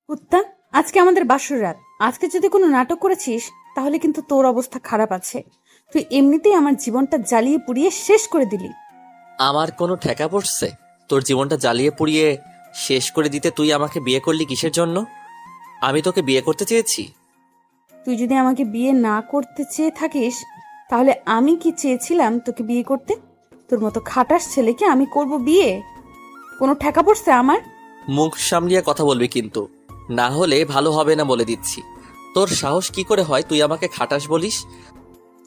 কুত্তা, আজকে আমাদের বাসর রাত। আজকে যদি কোনো নাটক করেছিস তাহলে কিন্তু তোর অবস্থা খারাপ আছে। তুই এমনিতেই আমার জীবনটা জ্বালিয়ে পুড়িয়ে শেষ করে দিলি। আমার কোনো ঠেকা পড়ছে? তোর জীবনটা জ্বালিয়ে পুড়িয়ে শেষ করে দিতে তুই আমাকে বিয়ে করলি কিসের জন্য? আমি তোকে বিয়ে করতে চেয়েছি? তুই যদি আমাকে বিয়ে না করতে চেয়ে থাকিস তাহলে আমি কি চেয়েছিলাম তোকে বিয়ে করতে? তোর মতো খাটাস ছেলেকে আমি করব বিয়ে? কোনো ঠেকা পড়ছে আমার? মুখ সামলিয়ে কথা বলবি কিন্তু, না হলে ভালো হবে না বলে দিচ্ছি। তোর সাহস কি করে হয় তুই আমাকে খাটাস বলিস?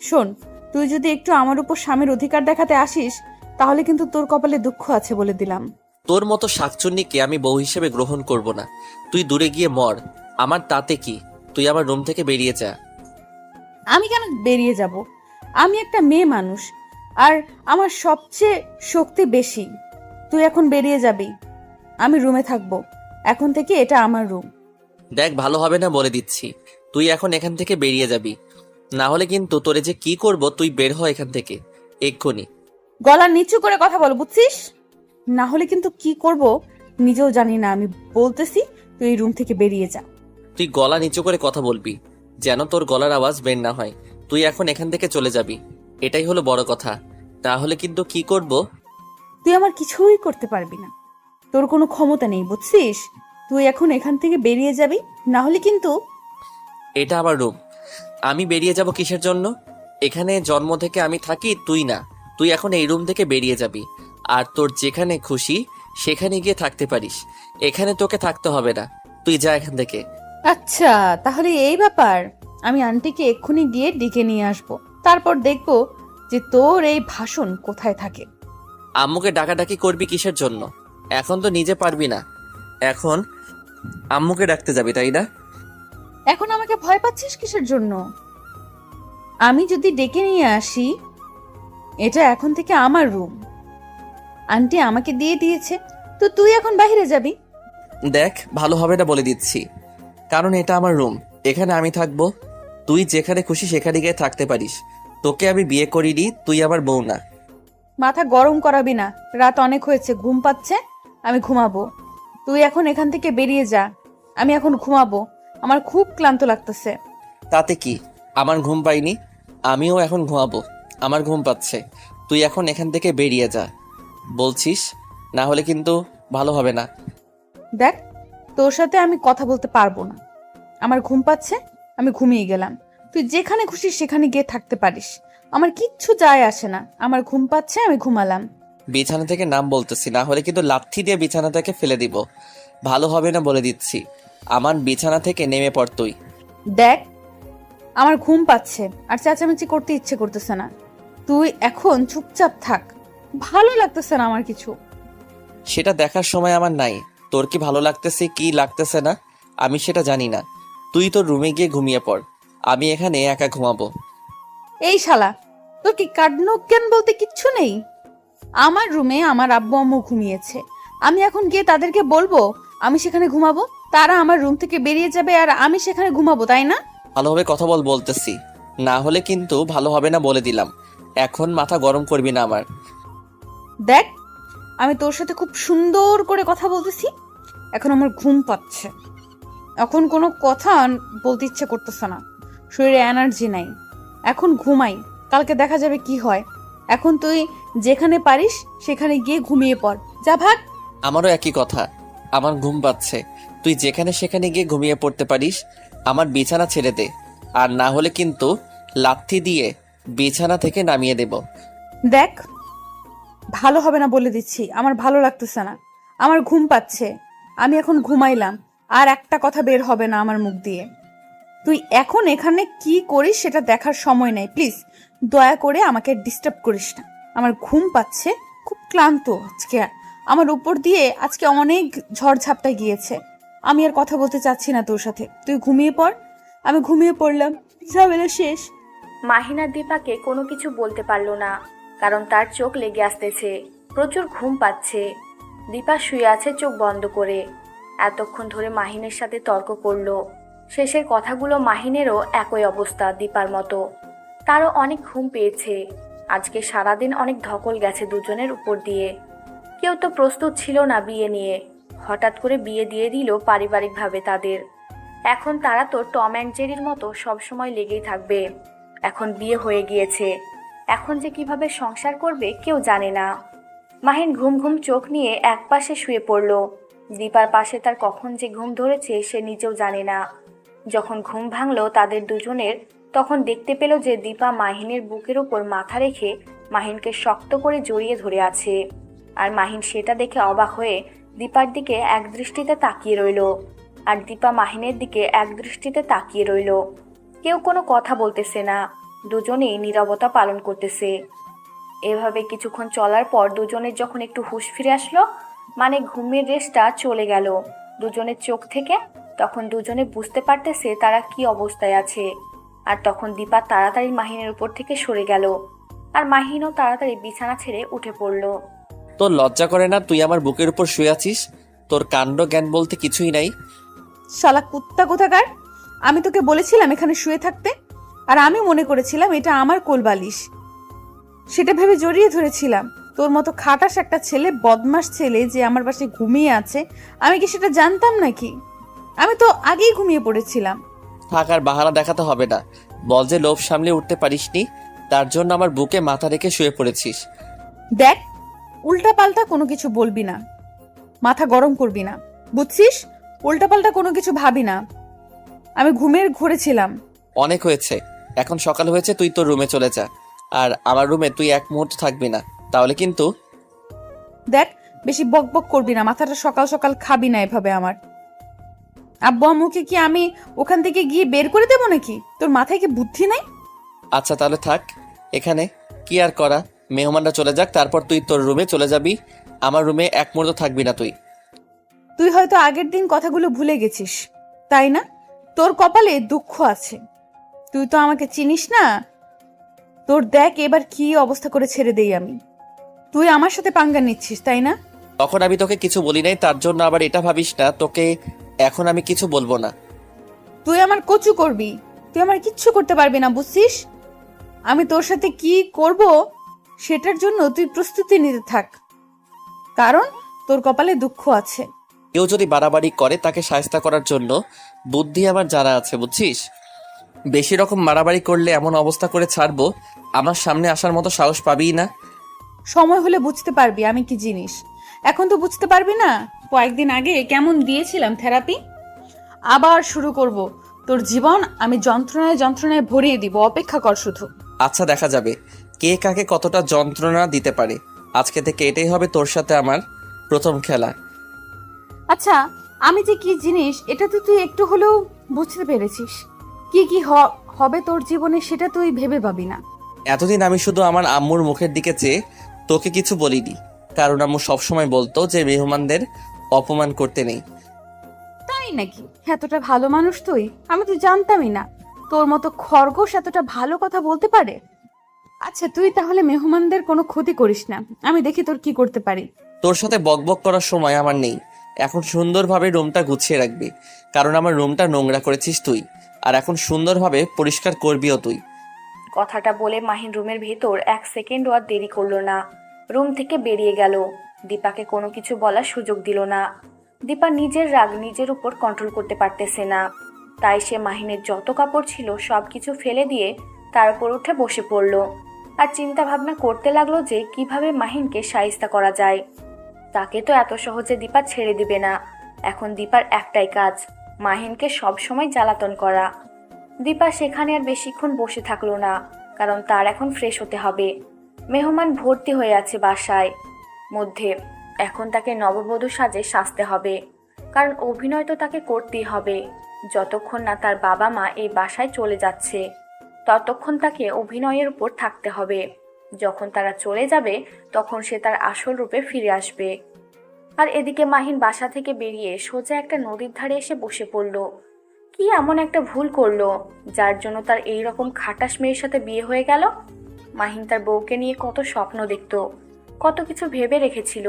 শোন, তুই যদি একটু আমার উপর স্বামীর অধিকার দেখাতে আসিস তাহলে কিন্তু তোর কপালে দুঃখ আছে বলে দিলাম। তোর মতো শাকচুন্নিকে আমি বউ হিসেবে গ্রহণ করব না। তুই দূরে গিয়ে মর, আমার তাতে কি? তুই আমার রুম থেকে বেরিয়ে যা। আমি কেন বেরিয়ে যাব? আমি একটা মেয়ে মানুষ, আর আমার সবচেয়ে শক্তি বেশি। তুই এখন বেরিয়ে যাবি, আমি রুমে থাকবো। এখন থেকে এটা আমার রুম। দেখ, ভালো হবে না বলে দিচ্ছি। তুই এখন এখান থেকে বেরিয়ে যাবি, না হলে কিন্তু তোরে যে কি করব তুই বের হ এখান থেকে এক্ষুনি। গলা নিচু করে কথা বল, বুঝছিস? না হলে কিন্তু কি করব নিজেও জানি না। আমি বলতেছি তুই এই রুম থেকে বেরিয়ে যা। তুই গলা নিচু করে কথা বলবি, যেন তোর গলার আওয়াজ বের না হয়। তুই এখন এখান থেকে চলে যাবি, এটাই হলো বড় কথা। তাহলে কিন্তু কি করব? তুই আমার কিছুই করতে পারবি না। তোর কোনো ক্ষমতা নেই, বুঝছিস? তুই এখন এখান থেকে বেরিয়ে যাবি, না হলে কিন্তু। এটা আমার রুম, আমি বেরিয়ে যাব কিসের জন্য? এখানে জন্ম থেকে আমি থাকি, তুই না। তুই এখন এই রুম থেকে বেরিয়ে যাবি, আর তোর যেখানে খুশি সেখানে গিয়ে থাকতে পারিস। এখানে তোকে থাকতে হবে না, তুই যা এখান থেকে। আচ্ছা, তাহলে এই ব্যাপার। আমি আন্টিকে এক্ষুনি গিয়ে ডেকে নিয়ে আসবো, তারপর দেখবো যে তোর এই ভাষণ কোথায় থাকে। আম্মুকে ডাকাডাকি করবি কিসের জন্য? এখন তো নিজে পারবি না, এখন আম্মুকে ডাকতে যাবি তাই না? এখন আমাকে ভয় পাচ্ছিস কিসের জন্য? আমি যদি ডেকে নিয়ে আসি, এটা এখন থেকে আমার রুম। আন্টি আমাকে দিয়ে দিয়েছে, তো তুই এখন বাইরে যাবি। দেখ, ভালো হবে না বলে দিচ্ছি, কারণ এটা আমার রুম, এখানে আমি থাকবো। তুই যেখানে খুশি সেখানে গিয়ে থাকতে পারিস। তোকে আমি বিয়ে করিনি, তুই আমার বউ না। মাথা গরম করাবি না, রাত অনেক হয়েছে, ঘুম পাচ্ছে, আমি ঘুমাবো। তুই এখন এখান থেকে বেরিয়ে যা, আমি এখন ঘুমাবো। আমার খুব ক্লান্ত লাগতেছে। তাতে কি? আমার ঘুম পাইনি, আমিও এখন ঘুমাবো। আমার ঘুম পাচ্ছে, তুই এখন এখান থেকে বেরিয়ে যা বলছিস, না হলে কিন্তু ভালো হবে না। দেখ, তোর সাথে আমি কথা বলতে পারবো না। আমার ঘুম পাচ্ছে, আমি ঘুমিয়ে গেলাম। তুই যেখানে খুশি সেখানে গিয়ে থাকতে পারিস, আমার কিচ্ছু যায় আসে না। আমার ঘুম পাচ্ছে, আমি ঘুমালাম। বিছানা থেকে নাম বলতেছি, না হলে কিন্তু লাথি দিয়ে বিছানা থেকে ফেলে দিব। ভালো হবে না বলে দিচ্ছি, আমার বিছানা থেকে নেমে পড় তুই। দেখ, আমার ঘুম পাচ্ছে আর চেঁচামেচি করতে ইচ্ছে করতেছে না। তুই এখন চুপচাপ থাক, ভালো লাগতেছে না আমার কিছু। সেটা দেখার সময় আমার নাই। তোর কি ভালো লাগতেছে কি লাগতেছে না আমি সেটা জানি না। তুই তোর রুমে গিয়ে ঘুমিয়ে পড়, আমি এখানে একা ঘুমাবো। এই শালা, তোর কি কাণ্ডজ্ঞান বলতে কিচ্ছু নেই? আমার রুমে আমার আব্বু আম্মু ঘুমিয়েছে, আমি এখন গিয়ে তাদেরকে বলবো আমি সেখানে ঘুমাবো? তারা আমার রুম থেকে বেরিয়ে যাবে আর আমি সেখানে ঘুমাবো, তাই না? ভালোভাবে কথা বল বলতেছি, না হলে কিন্তু ভালো হবে না বলে দিলাম। এখন মাথা গরম করবি না আমার। দেখ, আমি তোর সাথে খুব সুন্দর করে কথা বলতেছি, এখন আমার ঘুম পাচ্ছে। এখন কোনো কথা বলতে ইচ্ছে করতেছে না, শরীরে এনার্জি নাই। এখন ঘুমাই, কালকে দেখা যাবে কি হয়। এখন তুই যেখানে পারিস সেখানে গিয়ে ঘুমিয়ে পড়, যা ভাগ। আমারও একই কথা, আমার ঘুম পাচ্ছে। তুই যেখানে সেখানে গিয়ে ঘুমিয়ে পড়তে পারিস, আমার বিছানা ছেড়ে দে, আর না হলে কিন্তু লাথি দিয়ে বিছানা থেকে নামিয়ে দেব। দেখ, ভালো হবে না বলে দিচ্ছি, আমার ভালো লাগতেছে না, আমার ঘুম পাচ্ছে। আমি এখন ঘুমাইলাম, আর একটা কথা বের হবে না আমার মুখ দিয়ে। তুই এখন এখানে কি করিস সেটা দেখার সময় নেই, প্লিজ দয়া করে আমাকে ডিস্টার্ব করিস না। আমার ঘুম পাচ্ছে, খুব ক্লান্ত আজকে। আমার উপর দিয়ে আজকে অনেক ঝড়ঝাপটা গিয়েছে। আমি আর কথা বলতে চাচ্ছি না তোর সাথে, তুই ঘুমিয়ে পড়। আমি ঘুমিয়ে পড়লাম, ঝামেলা শেষ। মাহিনা দীপাকে কোনো কিছু বলতে পারল না, কারণ তার চোখ লেগে আসতেছে, প্রচুর ঘুম পাচ্ছে। দীপা শুয়ে আছে চোখ বন্ধ করে, এতক্ষণ ধরে মাহিনের সাথে তর্ক করলো। শেষের কথাগুলো মাহিনেরও একই অবস্থা দীপার মতো, তারও অনেক ঘুম পেয়েছে। আজকে সারাদিন অনেক ধকল গেছে দুজনের উপর দিয়ে। কেউ তো প্রস্তুত ছিল না বিয়ে নিয়ে, হঠাৎ করে বিয়ে দিয়ে দিল পারিবারিকভাবে তাদের। এখন তারা তো টম অ্যান্ড জেরির মতো সবসময় লেগেই থাকবে। এখন বিয়ে হয়ে গিয়েছে, এখন যে কিভাবে সংসার করবে কেউ জানে না। মাহিন ঘুম ঘুম চোখ নিয়ে একপাশে শুয়ে পড়ল। দীপার পাশে তার কখন যে ঘুম ধরেছে সে নিজেও জানে না। যখন ঘুম ভাঙল তাদের দুজনের, তখন দেখতে পেল যে দীপা মাহিনের বুকের উপর মাথা রেখে মাহিনকে শক্ত করে জড়িয়ে ধরে আছে। আর মাহিন সেটা দেখে অবাক হয়ে দীপার দিকে একদৃষ্টিতে তাকিয়ে রইল, আর দীপা মাহিনের দিকে একদৃষ্টিতে তাকিয়ে রইল। কেউ কোনো কথা বলতেছে না, দুজনেই নীরবতা পালন করতেছে। এভাবে কিছুক্ষণ চলার পর দুজনের যখন একটু হুঁশ ফিরে আসলো, মানে ঘুমের রেশটা চলে গেল দুজনের চোখ থেকে, তখন দুজনে বুঝতে পারতেছে তারা কি অবস্থায় আছে। আর তখন দীপা তাড়াতাড়ি মাহিনের উপর থেকে সরে গেল, আর মাহিনও তাড়াতাড়ি বিছানা ছেড়ে উঠে পড়ল। তোর লজ্জা করে না? তুই আমার বুকের উপর শুয়ে আছিস, তোর কাণ্ড জ্ঞান বলতে কিছুই নাই। শালা কুত্তা কোথাকার! আমি তোকে বলেছিলাম এখানে শুয়ে থাকতে, আর আমি মনে করেছিলাম এটা আমার কোলবালিশ, সেটা ভেবে জড়িয়ে ধরেছিলাম। তোর মতো খাটাস একটা ছেলে, বদমাস ছেলে যে আমার পাশে ঘুমিয়ে আছে, আমি কি সেটা জানতাম নাকি? আমি তো আগেই ঘুমিয়ে পড়েছিলাম। থাক, আর বাহানা দেখাতে হবে না। বল যে লোভ সামলে উঠতে পারিসনি, তার জন্য আমার বুকে মাথা রেখে শুয়ে পড়েছিস। দেখ, উল্টাপাল্টা কোনো কিছু বলবি না, মাথা গরম করবি না, বুঝছিস? উল্টাপাল্টা কোনো কিছু ভাবি না। আমি ঘুমের ঘোরে ছিলাম। অনেক হয়েছে, এখন সকাল হয়েছে, তুই তোর রুমে চলে যা। আর আমার রুমে তুই এক মুহূর্ত থাকবি না, তাহলে কিন্তু। দেখ, বেশি বকবক করবি না, মাথাটা সকাল সকাল খাবি না এভাবে আমার। আব্বু আম্মুকে কি আমি ওখান থেকে গিয়ে বের করে দেবো নাকি? তোর মাথায় কি বুদ্ধি নাই? আচ্ছা তাহলে থাক এখানে, কি আর করা। মেহমানরা চলে যাক, তারপর তুই তোর রুমে চলে যাবি। আমার রুমে এক মুহূর্ত থাকবি না তুই। তুই হয়তো আগের দিন কথাগুলো ভুলে গেছিস, তাই না? তোর কপালে দুঃখ আছে, তুই তো আমাকে চিনিস না। তোর দেখ এবার কি অবস্থা করে ছেড়ে দেই আমি। তুই আমার সাথে পাঙ্গা নিচ্ছিস, তাই না? তখন আমি তোকে কিছু বলি নাই, তার জন্য আবার এটা ভাবিস না তোকে এখন আমি কিছু বলবো না। তুই আমার কচু করবি, তুই আমার কিচ্ছু করতে পারবি না, বুঝছিস? আমি তোর সাথে কি করব সেটার জন্য তুই প্রস্তুতি নিতে থাক, কারণ তোর কপালে দুঃখ আছে। কেউ যদি বাড়াবাড়ি করে তাকে শায়েস্তা করার জন্য বুদ্ধি আমার জানা আছে, বুঝছিস? বেশি রকম মারাবাড়ি করলে এমন অবস্থা করে ছাড়বো, আমার সামনে আসার মতো সাহস পাবিই না। সময় হলে বুঝতে পারবি আমি কি জিনিস। এখন তো বুঝতে পারবি না। কয়েকদিন আগে কেমন দিয়েছিলাম থেরাপি, আবার শুরু করব তোর জীবন আমি যন্ত্রণায় যন্ত্রণায় ভরিয়ে দিব, অপেক্ষা কর শুধু। আচ্ছা দেখা যাবে কে কাকে কতটা যন্ত্রণা দিতে পারে। আজকে থেকে এটাই হবে তোর সাথে আমার প্রথম খেলা। আচ্ছা, আমি যে কি জিনিস এটা তো তুই একটু হলেও বুঝতে পেরেছিস। কি কি হবে তোর জীবনে সেটা তুই ভেবে পাবি না। এতদিন আমি শুধু আমার আম্মুর মুখের দিকে চেয়ে তোকে কিছু বলিনি, কারণ আম্মু সবসময় বলতো যে মেহমানদের অপমান করতে নেই। তাই নাকি? এতটা ভালো মানুষ তুই? আমি তো জানতামই না তোর মতো খরগোশ এতটা ভালো কথা বলতে পারে। আচ্ছা, তুই তাহলে মেহমানদের কোনো ক্ষতি করিস না, আমি দেখি তোর কি করতে পারি। তোর সাথে বকবক করার সময় আমার নেই, এখন সুন্দরভাবে রুমটা গুছিয়ে রাখবি, কারণ আমার রুমটা নোংরা করেছিস তুই, আর এখন সুন্দরভাবে পরিষ্কার করবিও তুই। কথাটা বলে মাহিন রুমের ভেতর এক সেকেন্ডও আর দেরি করলো না, রুম থেকে বেরিয়ে গেল। দীপাকে কোনো কিছু বলার সুযোগ দিল না। দীপা নিজের রাগ নিজের উপর কন্ট্রোল করতে পারতেছে না, তাই সে মাহিনের যত কাপড় ছিল সব কিছু ফেলে দিয়ে তার উপর উঠে বসে পড়ল, আর চিন্তা ভাবনা করতে লাগলো যে কিভাবে মাহিনকে শায়েস্তা করা যায়। তাকে তো এত সহজে দীপা ছেড়ে দিবে না। এখন দীপার একটাই কাজ, মাহিনকে সবসময় জ্বালাতন করা। দীপা সেখানে আর বেশিক্ষণ বসে থাকলো না, কারণ তার এখন ফ্রেশ হতে হবে। মেহমান ভর্তি হয়ে আছে বাসায় মধ্যে, এখন তাকে নববধূ সাজে সাজতে হবে, কারণ অভিনয় তো তাকে করতেই হবে। যতক্ষণ না তার বাবা মা এই বাসায় চলে যাচ্ছে ততক্ষণ তাকে অভিনয়ের উপর থাকতে হবে। যখন তারা চলে যাবে তখন সে তার আসল রূপে ফিরে আসবে। আর এদিকে মাহিন বাসা থেকে বেরিয়ে সোজা একটা নদীর ধারে এসে বসে পড়ল। কি এমন একটা ভুল করলো যার জন্য তার এই রকম খাটাস মেয়ের সাথে বিয়ে হয়ে গেল? মাহিন তার বউকে নিয়ে কত স্বপ্ন দেখত, কত কিছু ভেবে রেখেছিল,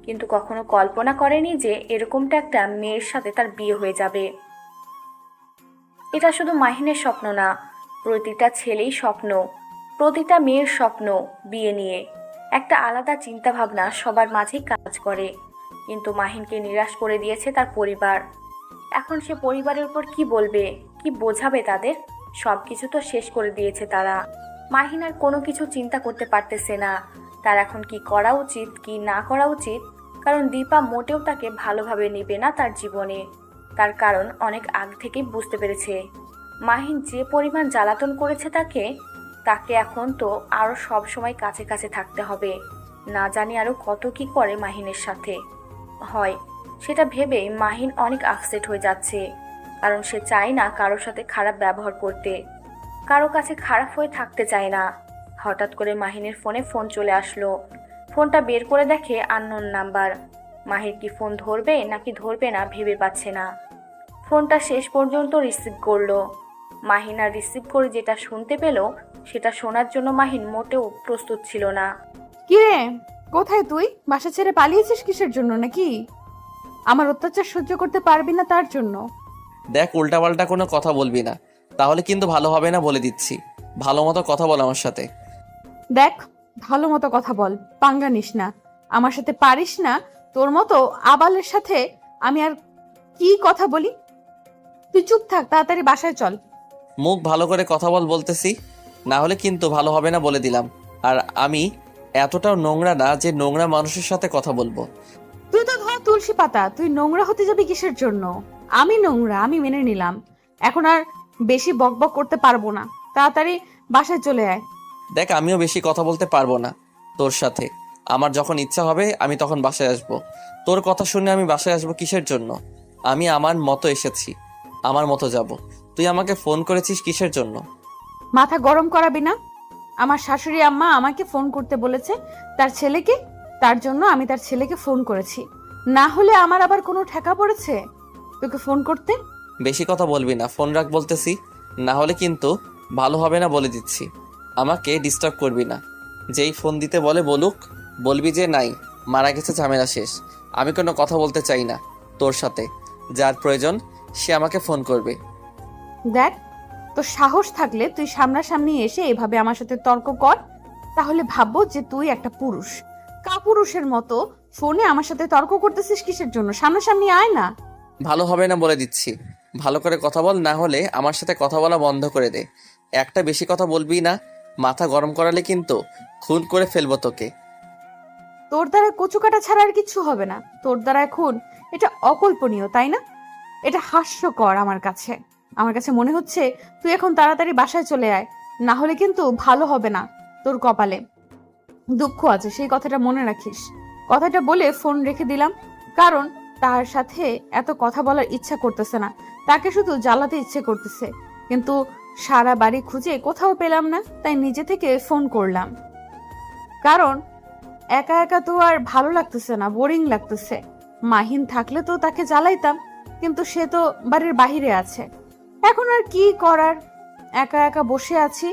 কিন্তু কখনো কল্পনা করেনি যে এরকমটা একটা মেয়ের সাথে তার বিয়ে হয়ে যাবে। এটা শুধু মাহিনের স্বপ্ন না, প্রতিটা ছেলেই স্বপ্ন, প্রতিটা মেয়ের স্বপ্ন। বিয়ে নিয়ে একটা আলাদা চিন্তা ভাবনা সবার মাঝেই কাজ করে, কিন্তু মাহিনকে নিরাশ করে দিয়েছে তার পরিবার। এখন সে পরিবারের উপর কি বলবে, কি বোঝাবে তাদের? সব কিছু তো শেষ করে দিয়েছে তারা। মাহিন আর কোনো কিছু চিন্তা করতে পারতেছে না তার এখন কি করা উচিত কি না করা উচিত। কারণ দীপা মোটেও তাকে ভালোভাবে নেবে না তার জীবনে। তার কারণ অনেক আগ থেকেই বুঝতে পেরেছে মাহিন যে পরিমাণ জ্বালাতন করেছে তাকে তাকে এখন তো আরও সব সময় কাছে কাছে থাকতে হবে। না জানি আরও কত কি করে মাহিনের সাথে হয়, সেটা ভেবেই মাহিন অনেক আপসেট হয়ে যাচ্ছে। কারণ সে চায় না কারোর সাথে খারাপ ব্যবহার করতে, কারো কাছে খারাপ হয়ে থাকতে চায় না। হঠাৎ করে মাহিনের ফোনে ফোন চলে আসলো। ফোনটা বের করে দেখে আননোন নাম্বার। মাহির কি ফোন ধরবে নাকি ধরবে না ভেবে পাচ্ছে না। ফোনটা শেষ পর্যন্ত রিসিভ করলো। মাহিন আর রিসিভ করে যেটা শুনতে পেল সেটা শোনার জন্য মাহিন মোটেও প্রস্তুত ছিল না। কিরে, কোথায় তুই? বাসা ছেড়ে পালিয়েছিস কিসের জন্য? নাকি আমার অত্যাচার সহ্য করতে পারবি না তার জন্য? দেখ, উল্টাপাল্টা কোনো কথা বলবি না, তাহলে কিন্তু ভালো হবে না বলে দিচ্ছি। ভালো মতো কথা বল আমার সাথে। দেখ, ভালো মতো কথা বল, পাঙ্গা নিস না। আমার সাথে পারিস না, তোর মতো আবালের সাথে আমি আর কি কথা বলি? তুই চুপ থাক, তাড়াতাড়ি বাসায় চল। মুখ ভালো করে কথা বল বলতেছি, না হলে কিন্তু ভালো হবে না বলে দিলাম। আর আমি এতটাও নোংরা না যে নোংরা মানুষের সাথে কথা বলবো। তুই তো ধর তুলসী পাতা, তুই নোংরা হতে যাবি কিসের জন্য? আমি নোংরা, আমি মেনে নিলাম। এখন আর বেশি বকবক করতে পারবো না, তাড়াতাড়ি বাসায় চলে আয়। দেখ, আমিও বেশি কথা বলতে পারবো না তোর সাথে। আমার যখন ইচ্ছা হবে আমি তখন বাসায় আসবো। তোর কথা শুনে আমি বাসায় আসবো কিসের জন্য? আমি আমার মতো এসেছি, আমার মতো যাব। তুই আমাকে ফোন করেছিস কিসের জন্য? মাথা গরম করাবি না। আমার শাশুড়ি আম্মা আমাকে ফোন করতে বলেছে তার ছেলেকে, তার জন্য আমি তার ছেলেকে ফোন করেছি। না হলে আমার আবার কোনো ঠেকা পড়েছে তোকে ফোন করতে? বেশি কথা বলবি না, ফোন রাখ বলতেছি, না হলে কিন্তু ভালো হবে না বলে দিচ্ছি। আমাকে ডিস্টার্ব করবি না। যেই ফোন দিতে বলে বলুক, বলবি যে নাই, মারা গেছে, ঝামেলা শেষ। আমি কোনো কথা বলতে চাই না তোর সাথে। যার প্রয়োজন সে আমাকে ফোন করবে। দেখ, তোর সাহস থাকলে তুই সামনাসামনি এসে এভাবে আমার সাথে তর্ক কর, তাহলে ভাববো যে তুই একটা পুরুষ। কাপুরুষের মতো ফোনে আমার সাথে তর্ক করতেছিস কিসের জন্য? সামনাসামনি আয় না। ভালো হবে না বলে দিচ্ছি। ভালো করে কথা বল, না হলে আমার সাথে কথা বলা বন্ধ করে দে। একটা বেশি কথা বলবি না, মাথা গরম করালে কিন্তু খুন করে ফেলবো তোকে। তোর দ্বারা কচু কাটা ছাড়া আর কিছু হবে না। তোর দ্বারা এখন এটা অকল্পনীয়, তাই না? এটা হাস্যকর আমার কাছে। আমার কাছে মনে হচ্ছে তুই এখন তাড়াতাড়ি বাসায় চলে আয়, না হলে কিন্তু ভালো হবে না। তোর কপালে দুঃখ আছে, সেই কথাটা মনে রাখিস। কথাটা বলে ফোন রেখে দিলাম, কারণ তার সাথে এত কথা বলার ইচ্ছা করতেছে না, তাকে শুধু জ্বালাতে ইচ্ছে করতেছে। কিন্তু সারা বাড়ি খুঁজে কোথাও পেলাম না, তাই নিজে থেকে ফোন করলাম। কারণ একা একা তো আর ভালো লাগতেছে না, বোরিং লাগতেছে। মাহিন থাকলে তো তাকে জ্বালাইতাম, কিন্তু সে তো বাড়ির বাহিরে আছে। এখন আর কি করার, একা একা বসে আছি।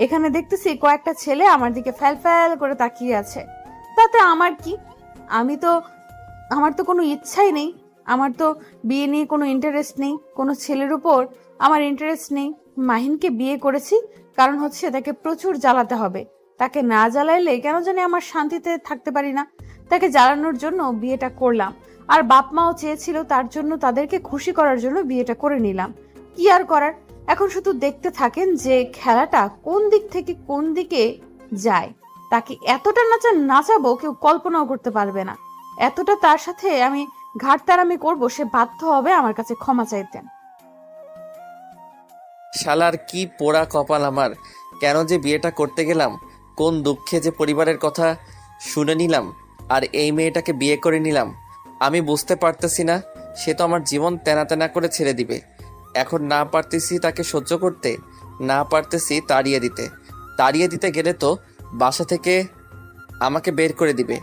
এখানে দেখতেছি কয়েকটা ছেলে আমার দিকে ফ্যাল ফ্যাল করে তাকিয়ে আছে। তাতে আমার কি? আমার তো কোনো ইচ্ছাই নেই। আমার তো বিয়ে নিয়ে কোনো ইন্টারেস্ট নেই, কোনো ছেলের উপর আমার ইন্টারেস্ট নেই। মাহিনকে বিয়ে করেছি কারণ হচ্ছে তাকে প্রচুর জ্বালাতে হবে। তাকে না জ্বালাইলে কেন জানি আমার শান্তিতে থাকতে পারি না। তাকে জ্বালানোর জন্য বিয়েটা করলাম। আর বাপ মাও চেয়েছিল, তার জন্য তাদেরকে খুশি করার জন্য বিয়েটা করে নিলাম। কি আর করার, এখন শুধু দেখতে থাকেন যে খেলাটা কোন দিক থেকে কোন দিকে যায়। তাকে এতটা নাচাবো কেউ কল্পনাও করতে পারবে না। এতটা তার সাথে আমি ঘাটতারামি করবো, সে বাধ্য হবে আমার কাছে ক্ষমা চাইতে। শালার কি পোড়া কপাল আমার! কেন যে বিয়েটা করতে গেলাম, কোন দুঃখে যে পরিবারের কথা শুনে নিলাম আর এই মেয়েটাকে বিয়ে করে নিলাম। আমি বুঝতে পারতেছি না, সে তো আমার জীবন তেনা তেনা করে ছেড়ে দিবে। এখন না পারতেছি তাকে সহ্য করতে, না পারতেছি তাড়িয়ে দিতে গেলে তো বাসা থেকে আমাকে বের করে দিবে।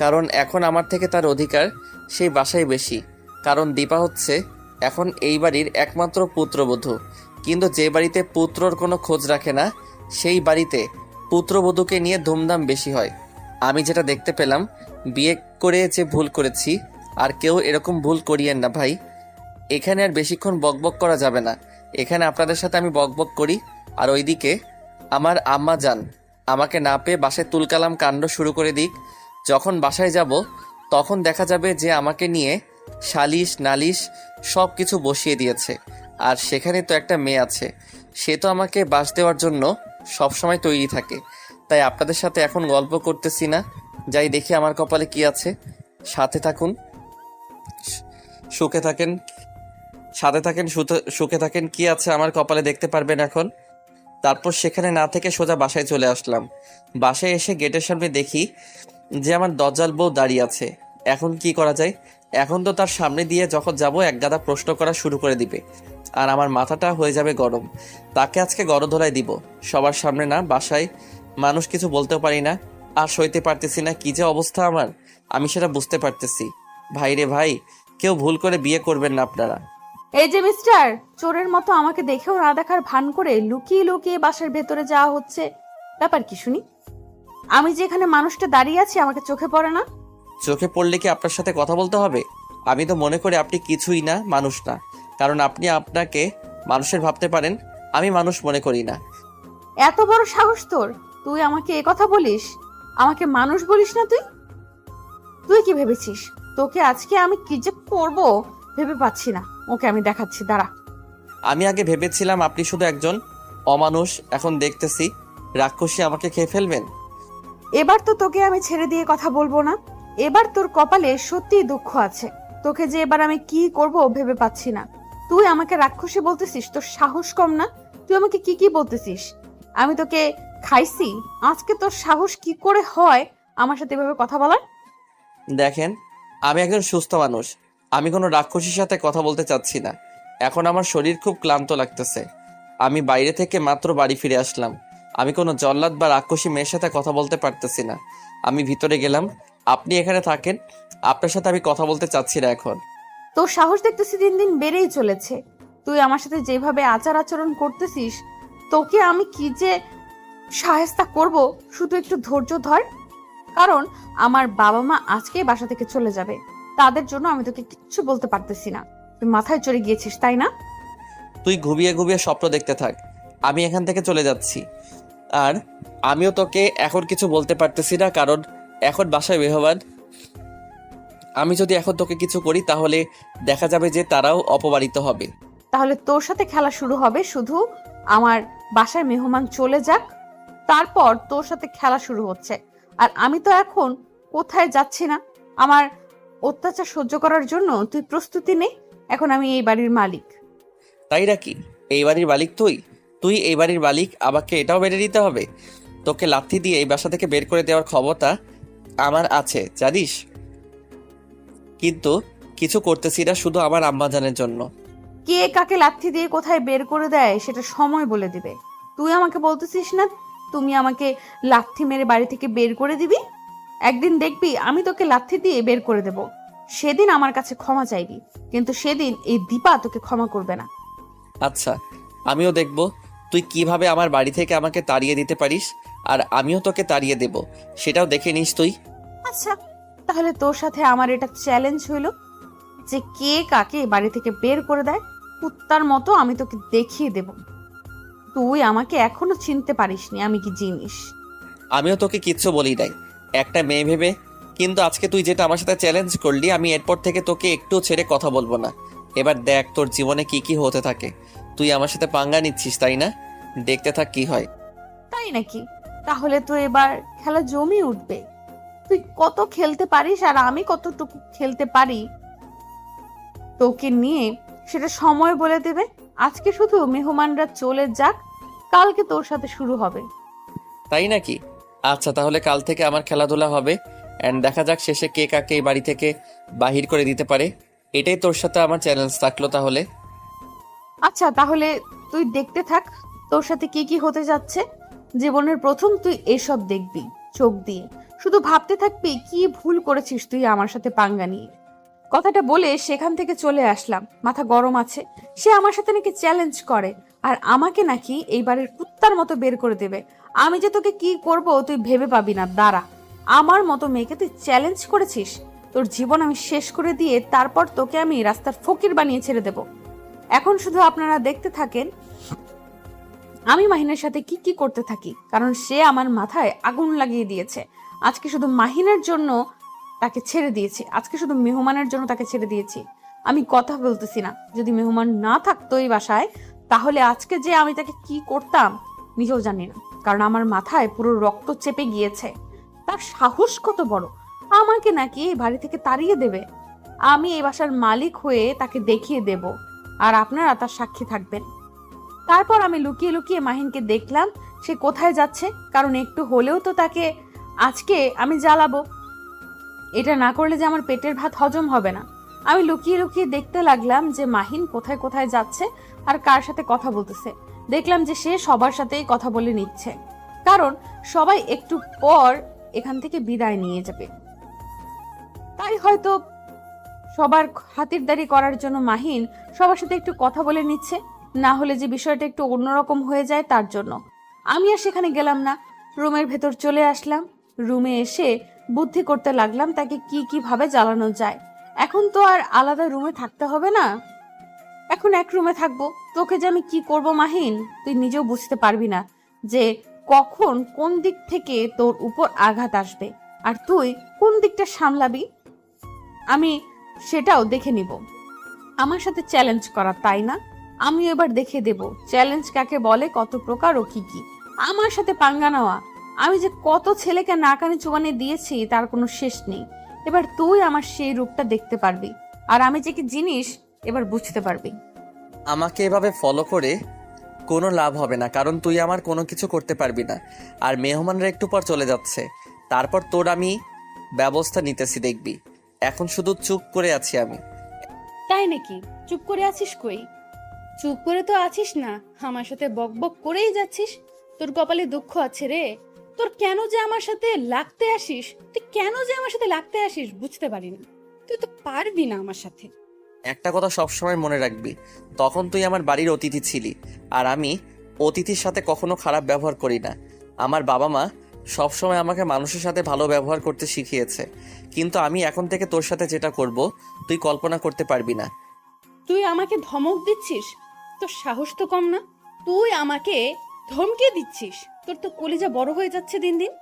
কারণ এখন আমার থেকে তার অধিকার সেই বাসায় বেশি। কারণ দীপা হচ্ছে এখন এই বাড়ির একমাত্র পুত্রবধূ। কিন্তু যে বাড়িতে পুত্রর কোনো খোঁজ রাখে না, সেই বাড়িতে পুত্রবধূকে নিয়ে ধুমধাম বেশি হয়। আমি যেটা দেখতে পেলাম, বিয়ে করে যে ভুল করেছি, আর কেউ এরকম ভুল করিয়েন না ভাই। এখানে আর বেশিক্ষণ বকবক করা যাবে না। এখানে আপনাদের সাথে আমি বকবক করি, আর ওইদিকে আমার আম্মা যান আমাকে না পেয়ে বাসায় তুলকালাম কাণ্ড শুরু করে দিক। যখন বাসায় যাব তখন দেখা যাবে যে আমাকে নিয়ে সালিশ নালিশ সব কিছু বসিয়ে দিয়েছে। আর সেখানে তো একটা মেয়ে আছে, সে তো আমাকে বাস দেওয়ার জন্য সবসময় তৈরি থাকে। তাই আপনাদের সাথে এখন গল্প করতেছি না, যাই দেখি আমার কপালে কি আছে। সাথে থাকুন, সুখে থাকেন, সাথে থাকেন, সুখে থাকেন। কি আছে আমার কপালে দেখতে পারবেন এখন। তারপর সেখানে না থেকে সোজা বাসায় চলে আসলাম। বাসায় এসে গেটের সামনে দেখি যে আমার দজ্জাল বউ দাঁড়িয়ে আছে। এখন কি করা যায়? এখন তো তার সামনে দিয়ে যখন যাব একগাদা প্রশ্ন করা শুরু করে দিবে, আর আমার মাথাটা হয়ে যাবে গরম। তাকে আজকে গড়ধোলাই দিব সবার সামনে। না বাসায় মানুষ কিছু বলতেও পারি না, আর সইতে পারতেছি না। কি যে অবস্থা আমার, আমি সেটা বুঝতে পারতেছি। ভাই রে ভাই, কেউ ভুল করে বিয়ে করবেন না আপনারা। এই যে মিস্টার, চোরের মতো আমাকে দেখেও না দেখার ভান করে লুকিয়ে লুকিয়ে বাসার ভেতরে যাওয়া হচ্ছে, ব্যাপার কি শুনি? আমি যে এখানে মানুষটা দাঁড়িয়ে আছি আমাকে চোখে পড়ে না? চোখে পড়লে কি আপনার সাথে কথা বলতে হবে? আমি তো মনে করি আপনি কিছুই না, মানুষ না। কারণ আপনি আপনাকে মানুষের ভাবতে পারেন, আমি মানুষ মনে করি না। এত বড় সাহস তোর, তুই আমাকে এ কথা বলিস? আমাকে মানুষ বলিস না তুই? তুই কি ভেবেছিস তোকে আজকে আমি কি যে করব ভেবে পাচ্ছি না। ওকে আমি দেখাচ্ছি, দাঁড়া। আমি আগে ভেবেছিলাম আপনি শুধু একজন অমানুষ, এখন দেখতেছি রাক্ষসী আমাকে খেয়ে ফেলবেন। এবার তো তোকে আমি ছেড়ে দিয়ে কথা বলবো না। এবার তোর কপালে সত্যিই দুঃখ আছে। তোকে যে এবার আমি কি করব ভেবে পাচ্ছি না। তুই আমাকে রাক্ষসী বলতেছিস? তোর সাহস কম না? তুই আমাকে কি কি বলতেছিস? আমি তোকে খাইছি? আজকে তোর সাহস কি করে হয় আমার সাথে এভাবে কথা বলার? দেখেন, আমি একজন সুস্থ মানুষ, আমি কোনো রাক্ষসীর সাথে কথা বলতে চাচ্ছি না। এখন আমার শরীর খুব ক্লান্ত লাগতেছে। আমি বাইরে থেকে মাত্র বাড়ি ফিরে আসলাম। আমি কোনো জল্লাদ বা রাক্ষসী মেয়ের সাথে কথা বলতে পারতেছি না। আমি ভিতরে গেলাম, আপনি এখানে থাকেন। আপনার সাথে আমি কথা বলতে চাচ্ছি না এখন। তোর সাহস দেখতেছি দিন দিন বেড়েই চলেছে। তুই আমার সাথে যেভাবে আচার আচরণ করতেছিস, তোকে আমি কি যে সাহেস্তা করব, শুধু একটু ধৈর্য ধর। কারণ আমার বাবা মা আজকেই বাসা থেকে চলে যাবে, তাদের জন্য আমি তোকে কিচ্ছু বলতে পারতেছি না। তুই মাথায় চড়ে গিয়েছিস তাই না? তুই ঘুমিয়ে ঘুমিয়ে স্বপ্ন দেখতে থাক, আমি এখান থেকে চলে যাচ্ছি। আর আমিও তোকে এখন কিছু বলতে পারতেছি না, কারণ এখন বাসায় মেহমান। আমি যদি এখন তোকে কিছু করি তাহলে দেখা যাবে যে তারাও অপমানিত হবে। তাহলে তোর সাথে খেলা শুরু হবে, শুধু আমার বাসায় মেহমান চলে যাক, তারপর তোর সাথে খেলা শুরু হচ্ছে। আর আমি তো এখন কোথায় যাচ্ছি না। আমার অত্যাচার সহ্য করার জন্য তুই প্রস্তুতি নে। এখন আমি এই বাড়ির মালিক। তাই নাকি? এই বাড়ির মালিক তুই? তুই এই বাড়ির মালিক, আমাকে এটাও মেনে নিতে হবে? তোকে লাথি দিয়ে এই বাসা থেকে বের করে দেওয়ার ক্ষমতা আমার আছে জানিস। কিন্তু কিছু করতেছি না, শুধু আমার আম্মাজানের জন্য। কে কাকে লাথি দিয়ে কোথায় বের করে দেয় সেটা সময় বলে দিবে। তুই আমাকে বলতেছিস না তুমি আমাকে লাথি মেরে বাড়ি থেকে বের করে দিবি? একদিন দেখবি আমি তোকে লাথি দিয়ে বের করে দেব। সেদিন আমার কাছে ক্ষমা চাইবি, কিন্তু সেদিন এই দীপা তোকে ক্ষমা করবে না। আচ্ছা, আমিও দেখব তুই কিভাবে আমার বাড়ি থেকে আমাকে তাড়িয়ে দিতে পারিস, আর আমিও তোকে তাড়িয়ে দেব, সেটাও দেখে নিস তুই। আচ্ছা, তাহলে তোর সাথে আমার এটা চ্যালেঞ্জ হইলো যে কে কাকে বাড়ি থেকে বের করে দেয়। কুত্তার মতো আমি তোকে দেখিয়ে দেব। তুই আমাকে এখনো চিনতে পারিসনি আমি কি জিনিস। আমিও তোকে কিচ্ছু বলি নাই, একটা মেয়ে ভেবে। কিন্তু আজকে তুই যেটা আমার সাথে চ্যালেঞ্জ করলি, আমি এরপর থেকে তোকে একটু ছেড়ে কথা বলবো না। এবার দেখ তোর জীবনে কি কি হতে থাকে। তুই আমার সাথে পাঙ্গা নিচ্ছিস তাই না? দেখতে থাক কি হয়। তাই নাকি? তাহলে তো এবার খেলা জমে উঠবে। তুই কত খেলতে পারিস আর আমি কতটুকু খেলতে পারি তোকে নিয়ে সেটা সময় বলে দেবে। আজকে শুধু মেহমানরা চলে যাক, কালকে তোর সাথে শুরু হবে। তাই নাকি? আচ্ছা, তাহলে কাল থেকে আমার খেলাধুলা হবে, অ্যান্ড দেখা যাক শেষে কে কাকে এই বাড়ি থেকে বাহির করে দিতে পারে। এটাই তোর সাথে আমার চ্যালেঞ্জ থাকলো তাহলে। আচ্ছা, তাহলে তুই দেখতে থাক তোর সাথে কি কি হতে যাচ্ছে। জীবনের প্রথম তুই এসব দেখবি চোখ দিয়ে, শুধু ভাবতে থাকবি কি ভুল করেছিস তুই আমার সাথে পাঙ্গা নিয়ে। কথাটা বলে সেখান থেকে চলে আসলাম। মাথা গরম আছে, সে আমার সাথে নাকি চ্যালেঞ্জ করে, আর আমাকে নাকি এই বাড়ির কুত্তার মতো বের করে দেবে। আমি যে তোকে কি করব তুই ভেবে পাবি না। দাঁড়া, আমার মতো মেয়েকে তুই চ্যালেঞ্জ করেছিস, তোর জীবন আমি শেষ করে দিয়ে তারপর তোকে আমি রাস্তার ফকির বানিয়ে ছেড়ে দেব। এখন শুধু আপনারা দেখতে থাকেন আমি মাহিনের সাথে কি কি করতে থাকি, কারণ সে আমার মাথায় আগুন লাগিয়ে দিয়েছে। আজকে শুধু মাহিনের জন্য তাকে ছেড়ে দিয়েছি, আজকে শুধু মেহমানের জন্য তাকে ছেড়ে দিয়েছি। আমি কথা বলতেছি না। যদি মেহমান না থাকতো এই বাসায়, তাহলে আজকে যে আমি তাকে কি করতাম নিজেও জানি না। কারণ আমার মাথায় পুরো রক্ত চেপে গিয়েছে। তার সাহস কত বড়, আমাকে নাকি এই বাড়ি থেকে তাড়িয়ে দেবে। আমি এই বাসার মালিক হয়ে তাকে দেখিয়ে দেব, আর আপনারা তার সাক্ষী থাকবেন। তারপর আমি লুকিয়ে লুকিয়ে মাহিনকে দেখলাম সে কোথায় যাচ্ছে, কারণ একটু হলেও তো তাকে আজকে আমি জ্বালাবো। এটা না করলে যে আমার পেটের ভাত হজম হবে না। আমি লুকিয়ে লুকিয়ে দেখতে লাগলাম যে মাহিন কোথায় কোথায় যাচ্ছে আর কার সাথে কথা বলতেছে। দেখলাম যে সে সবার সাথেই কথা বলে নিচ্ছে, কারণ সবাই একটু পর এখান থেকে বিদায় নিয়ে যাবে। তাই হয়তো সবার খাতিরদারি করার জন্য মাহিন সবার সাথে একটু কথা বলে নিচ্ছে, না হলে যে বিষয়টা একটু অন্যরকম হয়ে যায় তার জন্য। আমি আর সেখানে গেলাম না, রুমের ভেতর চলে আসলাম। রুমে এসে বুদ্ধি করতে লাগলাম তাকে কি কিভাবে জ্বালানো যায়। এখন তো আর আলাদা রুমে থাকতে হবে না, এখন এক রুমে থাকবো। তোকে যে আমি কি করব মাহিন, তুই নিজেও বুঝতে পারবি না যে কখন কোন দিক থেকে তোর উপর আঘাত আসবে, আর তুই কোন দিকটা সামলাবি আমি সেটাও দেখে নিব। আমার সাথে চ্যালেঞ্জ করা, তাই না? আমি এবার দেখে দেব চ্যালেঞ্জ কাকে বলে, কত প্রকার ও কি কি। আমার সাথে পাঙ্গা নেওয়া, আমি যে কত ছেলেকে নাকানি চুবানি দিয়েছি তার কোনো শেষ নেই। এবার তুই আমার সেই রূপটা দেখতে পারবি, আর আমি যে কি জিনিস এবার বুঝতে পারবি। আমাকে এভাবে ফলো করে কোনো লাভ হবে না, কারণ তুই আমার কোনো কিছু করতে পারবি না। আর মেহমানরা একটু পর চলে যাচ্ছে, তারপর তোর আমি ব্যবস্থা নিতেছি, দেখবি। এখন শুধু চুপ করে আছি আমি। তাই নাকি? চুপ করে আছিস কই? চুপ করে তো আছিস না, আমার সাথে বক বক করেই যাচ্ছিস। তোর কপালে দুঃখ আছে রে। তোর কেন যে আমার সাথে লাগতে আসিস, তুই কেন যে আমার সাথে লাগতে আসিস বুঝতে পারি না। তুই তো পারবি না আমার সাথে। একটা কথা সবসময় মনে রাখবি, তখন তুই আমার বাড়ির অতিথি ছিলি, আর আমি অতিথির সাথে কখনো খারাপ ব্যবহার করি না। আমার বাবা মা সবসময় আমাকে মানুষের সাথে ভালো ব্যবহার করতে শিখিয়েছে, কিন্তু আমি এখন থেকে তোর সাথে যেটা করব তুই কল্পনা করতে পারবি না। তুই আমাকে ধমক দিচ্ছিস? তোর সাহস তো কম না। তুই আমাকে ধমকে দিচ্ছিস? তোর তো কলিজা বড় হয়ে যাচ্ছে দিন দিন।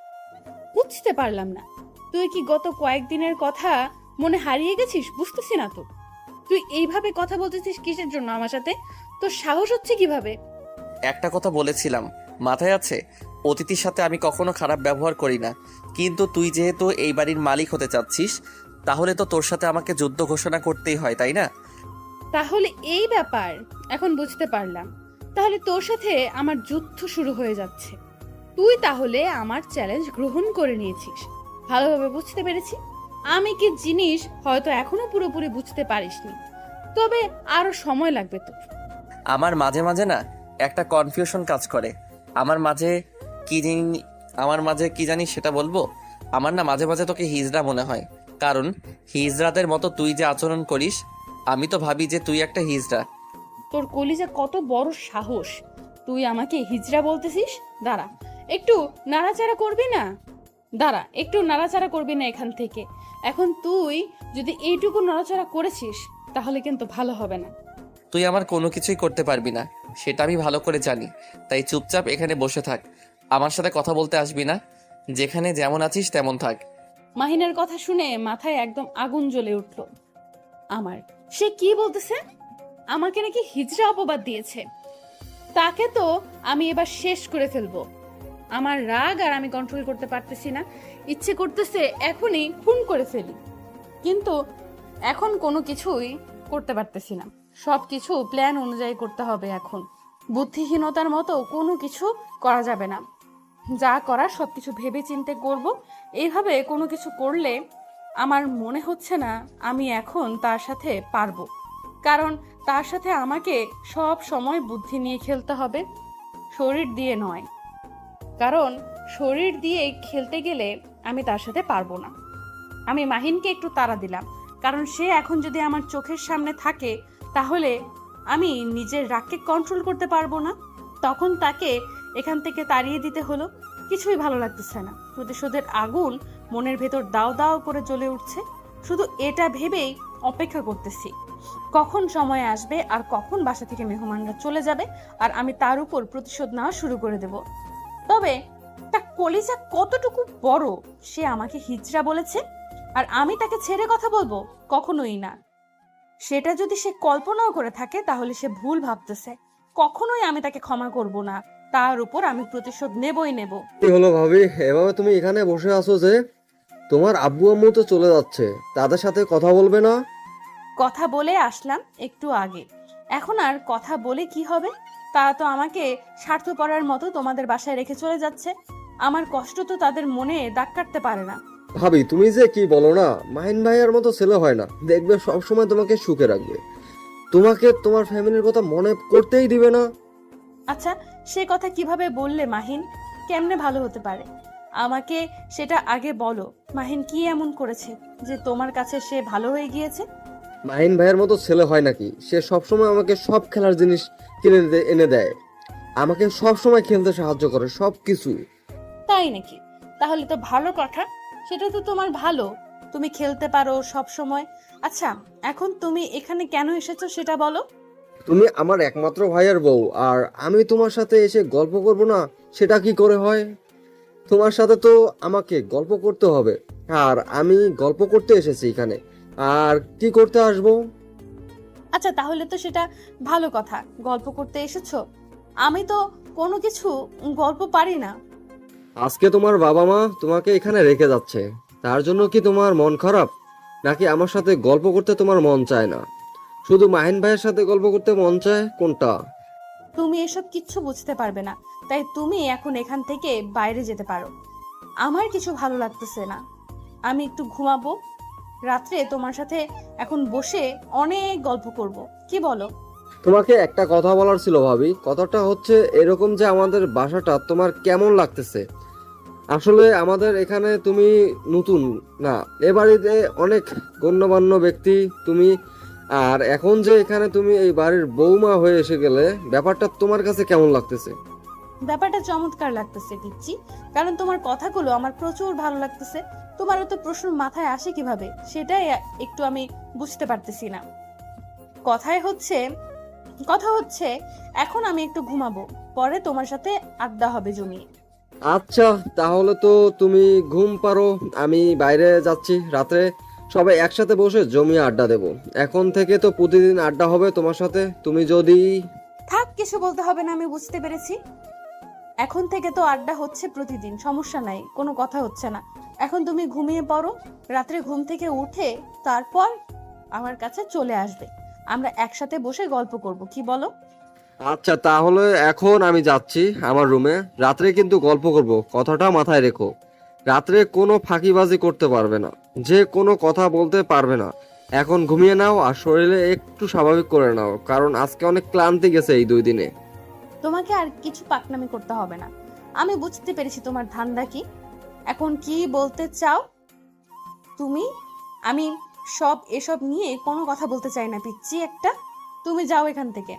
বুঝতে পারলাম না, তুই কি গত কয়েকদিনের কথা মনে হারিয়ে গেছিস? বুঝতেছি না তো। তুই এইভাবে কথা বলতেছিস কিসের জন্য আমার সাথে? তোর সাহস হচ্ছে কিভাবে? একটা কথা বলেছিলাম, মাথায় আছে? অতিথির সাথে আমি কখনো খারাপ ব্যবহার করি না, কিন্তু তুই যেহেতু এই বাড়ির মালিক হতে চাচ্ছিস, তাহলে তো তোর সাথে আমাকে যুদ্ধ ঘোষণা করতেই হয়, তাই না? তাহলে এই ব্যাপার, এখন বুঝতে পারলাম। তাহলে তোর সাথে আমার যুদ্ধ শুরু হয়ে যাচ্ছে। তুই তাহলে আমার চ্যালেঞ্জ গ্রহণ করে নিয়েছিস। ভালোভাবে বুঝতে পেরেছি। আমি কি জিনিস হয়তো এখনো পুরোপুরি বুঝতে পারিসনি, তবে আরো সময় লাগবে তোর। আমার মাঝে মাঝে না একটা কনফিউশন কাজ করে। আমার মাঝে কি জানি সেটা বলবো। আমার না মাঝে মাঝে তোকে হিজড়া মনে হয়, কারণ হিজড়াদের মতো তুই যে আচরণ করিস, আমি তো ভাবি যে তুই একটা হিজড়া। তোর কলিজা কত বড় সাহস, তুই আমাকে হিজড়া বলতেছিস? দাঁড়া, একটু নাড়াচাড়া করবি না? দাঁড়া, একটু নাড়াচাড়া করবি না এখান থেকে। এখন তুই যদি এইটুকু নাড়াচাড়া করেছিস তাহলে কিন্তু ভালো হবে না। তুই আমার কোনো কিছুই করতে পারবি না, সেটা আমি ভালো করে জানি। তাই চুপচাপ এখানে বসে থাক, আমার সাথে কথা বলতে আসবি না। যেখানে যেমন আছিস তেমন থাক। মাহিনের কথা শুনে মাথায় একদম আগুন জ্বলে উঠল আমার। সে কি বলতেছে? আমাকে নাকি হিজড়া অপবাদ দিয়েছে। তাকে তো আমি এবার শেষ করে ফেলবো। আমার রাগ আর আমি কন্ট্রোল করতে পারতেছি না। ইচ্ছে করতেছে এখনই খুন করে ফেলি, কিন্তু এখন কোনো কিছুই করতে পারতেছি না। সবকিছু প্ল্যান অনুযায়ী করতে হবে। এখন বুদ্ধিহীনতার মতো কোনো কিছু করা যাবে না। যা করার সবকিছু ভেবে চিন্তে করব। এইভাবে কোনো কিছু করলে আমার মনে হচ্ছে না আমি এখন তার সাথে পারবো, কারণ তার সাথে আমাকে সব সময় বুদ্ধি নিয়ে খেলতে হবে, শরীর দিয়ে নয়। কারণ শরীর দিয়ে খেলতে গেলে আমি তার সাথে পারবো না। আমি মাহিনকে একটু তাড়া দিলাম, কারণ সে এখন যদি আমার চোখের সামনে থাকে তাহলে আমি নিজের রাগকে কন্ট্রোল করতে পারবো না। তখন তাকে এখান থেকে তাড়িয়ে দিতে হলো। কিছুই ভালো লাগতেছে না। প্রতিশোধের আগুন মনের ভেতর দাও দাও করে জ্বলে উঠছে। শুধু এটা ভেবেই অপেক্ষা করতেছি কখন সময় আসবে আর কখন বাসা থেকে মেহমানরা চলে যাবে আর আমি তার উপর প্রতিশোধ নেওয়া শুরু করে দেব। তবে একটা কলিজা কতটুকু বড় সে আমাকে হিজড়া বলেছে, আর আমি তাকে ছেড়ে কথা বলবো? কখনোই না। সেটা যদি সে কল্পনাও করে থাকে তাহলে সে ভুল ভাবতেছে। কখনোই আমি তাকে ক্ষমা করব না। তার উপর আমি প্রতিশোধ নেবই নেব। কি হলো ভাবি, এভাবে তুমি এখানে বসে আছো যে? তোমার আব্বু আম্মু তো চলে যাচ্ছে, তাদের সাথে কথা বলবে না? কথা বলে আসলাম একটু আগে, এখন আর কথা বলে কি হবে? তারা তো আমাকে স্বার্থপরের মতো তোমাদের বাসায় রেখে চলে যাচ্ছে। আমার কষ্ট তো তাদের মনে দাগ কাটতে পারে না। ভাবি তুমি যে কি বলো না, মাহিন ভাইয়ার মতো ছেলে হয় না, দেখবে সবসময় তোমাকে সুখে রাখবে, তোমাকে তোমার ফ্যামিলির কথা মনে করতেই দিবে না। আচ্ছা, সে কথা কিভাবে বললে মাহিন? কেমনে ভালো হতে পারে? আমাকে সেটা আগে বলো। মাহিন কি এমন করেছে যে তোমার কাছে সে ভালো হয়ে গিয়েছে? মাহিন ভাইয়ের মতো ছেলে হয় নাকি? সে সবসময় আমাকে সব খেলার জিনিস কিনে এনে দেয়, আমাকে সবসময় খেলতে সাহায্য করে, সব কিছু। তাই নাকি? তাহলে তো ভালো কথা। সেটা তো তোমার ভালো, তুমি খেলতে পারো সব সময়। আচ্ছা, এখন তুমি এখানে কেন এসেছো সেটা বলো। তুমি আমার একমাত্র ভাইয়ের বউ, আর আমি তোমার সাথে এসে গল্প করব না সেটা কি করে হয়? তোমার সাথে তো আমাকে গল্প করতে হবে, আর আমি গল্প করতে এসেছি এখানে, আর কি করতে আসবো? আচ্ছা, তাহলে তো সেটা ভালো কথা, গল্প করতে এসেছো। আমি তো কোনো কিছু গল্প পারি না। আজকে তোমার বাবা মা তোমাকে এখানে রেখে যাচ্ছে, তার জন্য কি তোমার মন খারাপ? নাকি আমার সাথে গল্প করতে তোমার মন চায় না? শুধু মাহিন ভাইয়ের সাথে গল্প করতে মন চায়, কোনটা? তুমি এসব কিচ্ছু বুঝতে পারবে না, তাই তুমি এখন এখান থেকে বাইরে যেতে পারো। আমার কিছু ভালো লাগতেছে না, আমি একটু ঘুমাবো। রাত্রে তোমার সাথে এখন বসে অনেক গল্প করব, কি বলো? তোমাকে একটা কথা বলার ছিল ভাবি, কথাটা হচ্ছে এরকম যে আমাদের বাসাটা তোমার কেমন লাগতেছে? আসলে আমাদের এখানে তুমি নতুন না, এ বাড়িতে অনেক গণ্যমান্য ব্যক্তি তুমি, আর এখন যে এখানে তুমি এই বাড়ির বৌমা হয়ে এসে গেলে, ব্যাপারটা তোমার কাছে কেমন লাগতেছে? ব্যাপারটা চমৎকার লাগতেছে পিচ্চি, কারণ তোমার কথাগুলো আমার প্রচুর ভালো লাগতেছে। তোমার তো প্রশ্ন মাথায় আসে কিভাবে সেটাই একটু আমি বুঝতে পারতেছি না। কথা হচ্ছে এখন আমি একটু ঘুমাবো, পরে তোমার সাথে আড্ডা হবে জমিয়ে। আচ্ছা, তাহলে তো তুমি ঘুম পারো, আমি বাইরে যাচ্ছি, রাতে সবাই একসাথে বসে জমিয়ে আড্ডা দেব। এখন থেকে তো প্রতিদিন আড্ডা হবে তোমার সাথে, তুমি যদি... থাক, কিছু বলতে হবে না, আমি বুঝতে পেরেছি। এখন থেকে তো আড্ডা হচ্ছে প্রতিদিন, সমস্যা নাই, কোনো কথা হচ্ছে না। এখন তুমি ঘুমিয়ে পড়ো, রাত্রে ঘুম থেকে উঠে তারপর আমার কাছে চলে আসবে, আমরা একসাথে বসে গল্প করব, কি বলো? আচ্ছা, তাহলে এখন আমি যাচ্ছি আমার রুমে, রাত্রে কিন্তু গল্প করব, কথাটা মাথায় রেখো। রাত্রে কোনো ফাঁকিবাজি করতে পারবে না, যে কোনো কথা বলতে পারবে না। এখন ঘুমিয়ে নাও, আর শরীরে একটু স্বাভাবিক করে নাও, কারণ আজকে অনেক ক্লান্তি গেছে এই 2 দিনে। তোমাকে আর কিছু পাকনামি করতে হবে না, আমি বুঝতে পেরেছি তোমার ধান্দা কি। এখন কি বলতে চাও তুমি? আমি এসব নিয়ে কোনো কথা বলতে চাই না পিচ্চি একটা, তুমি যাও এখান থেকে।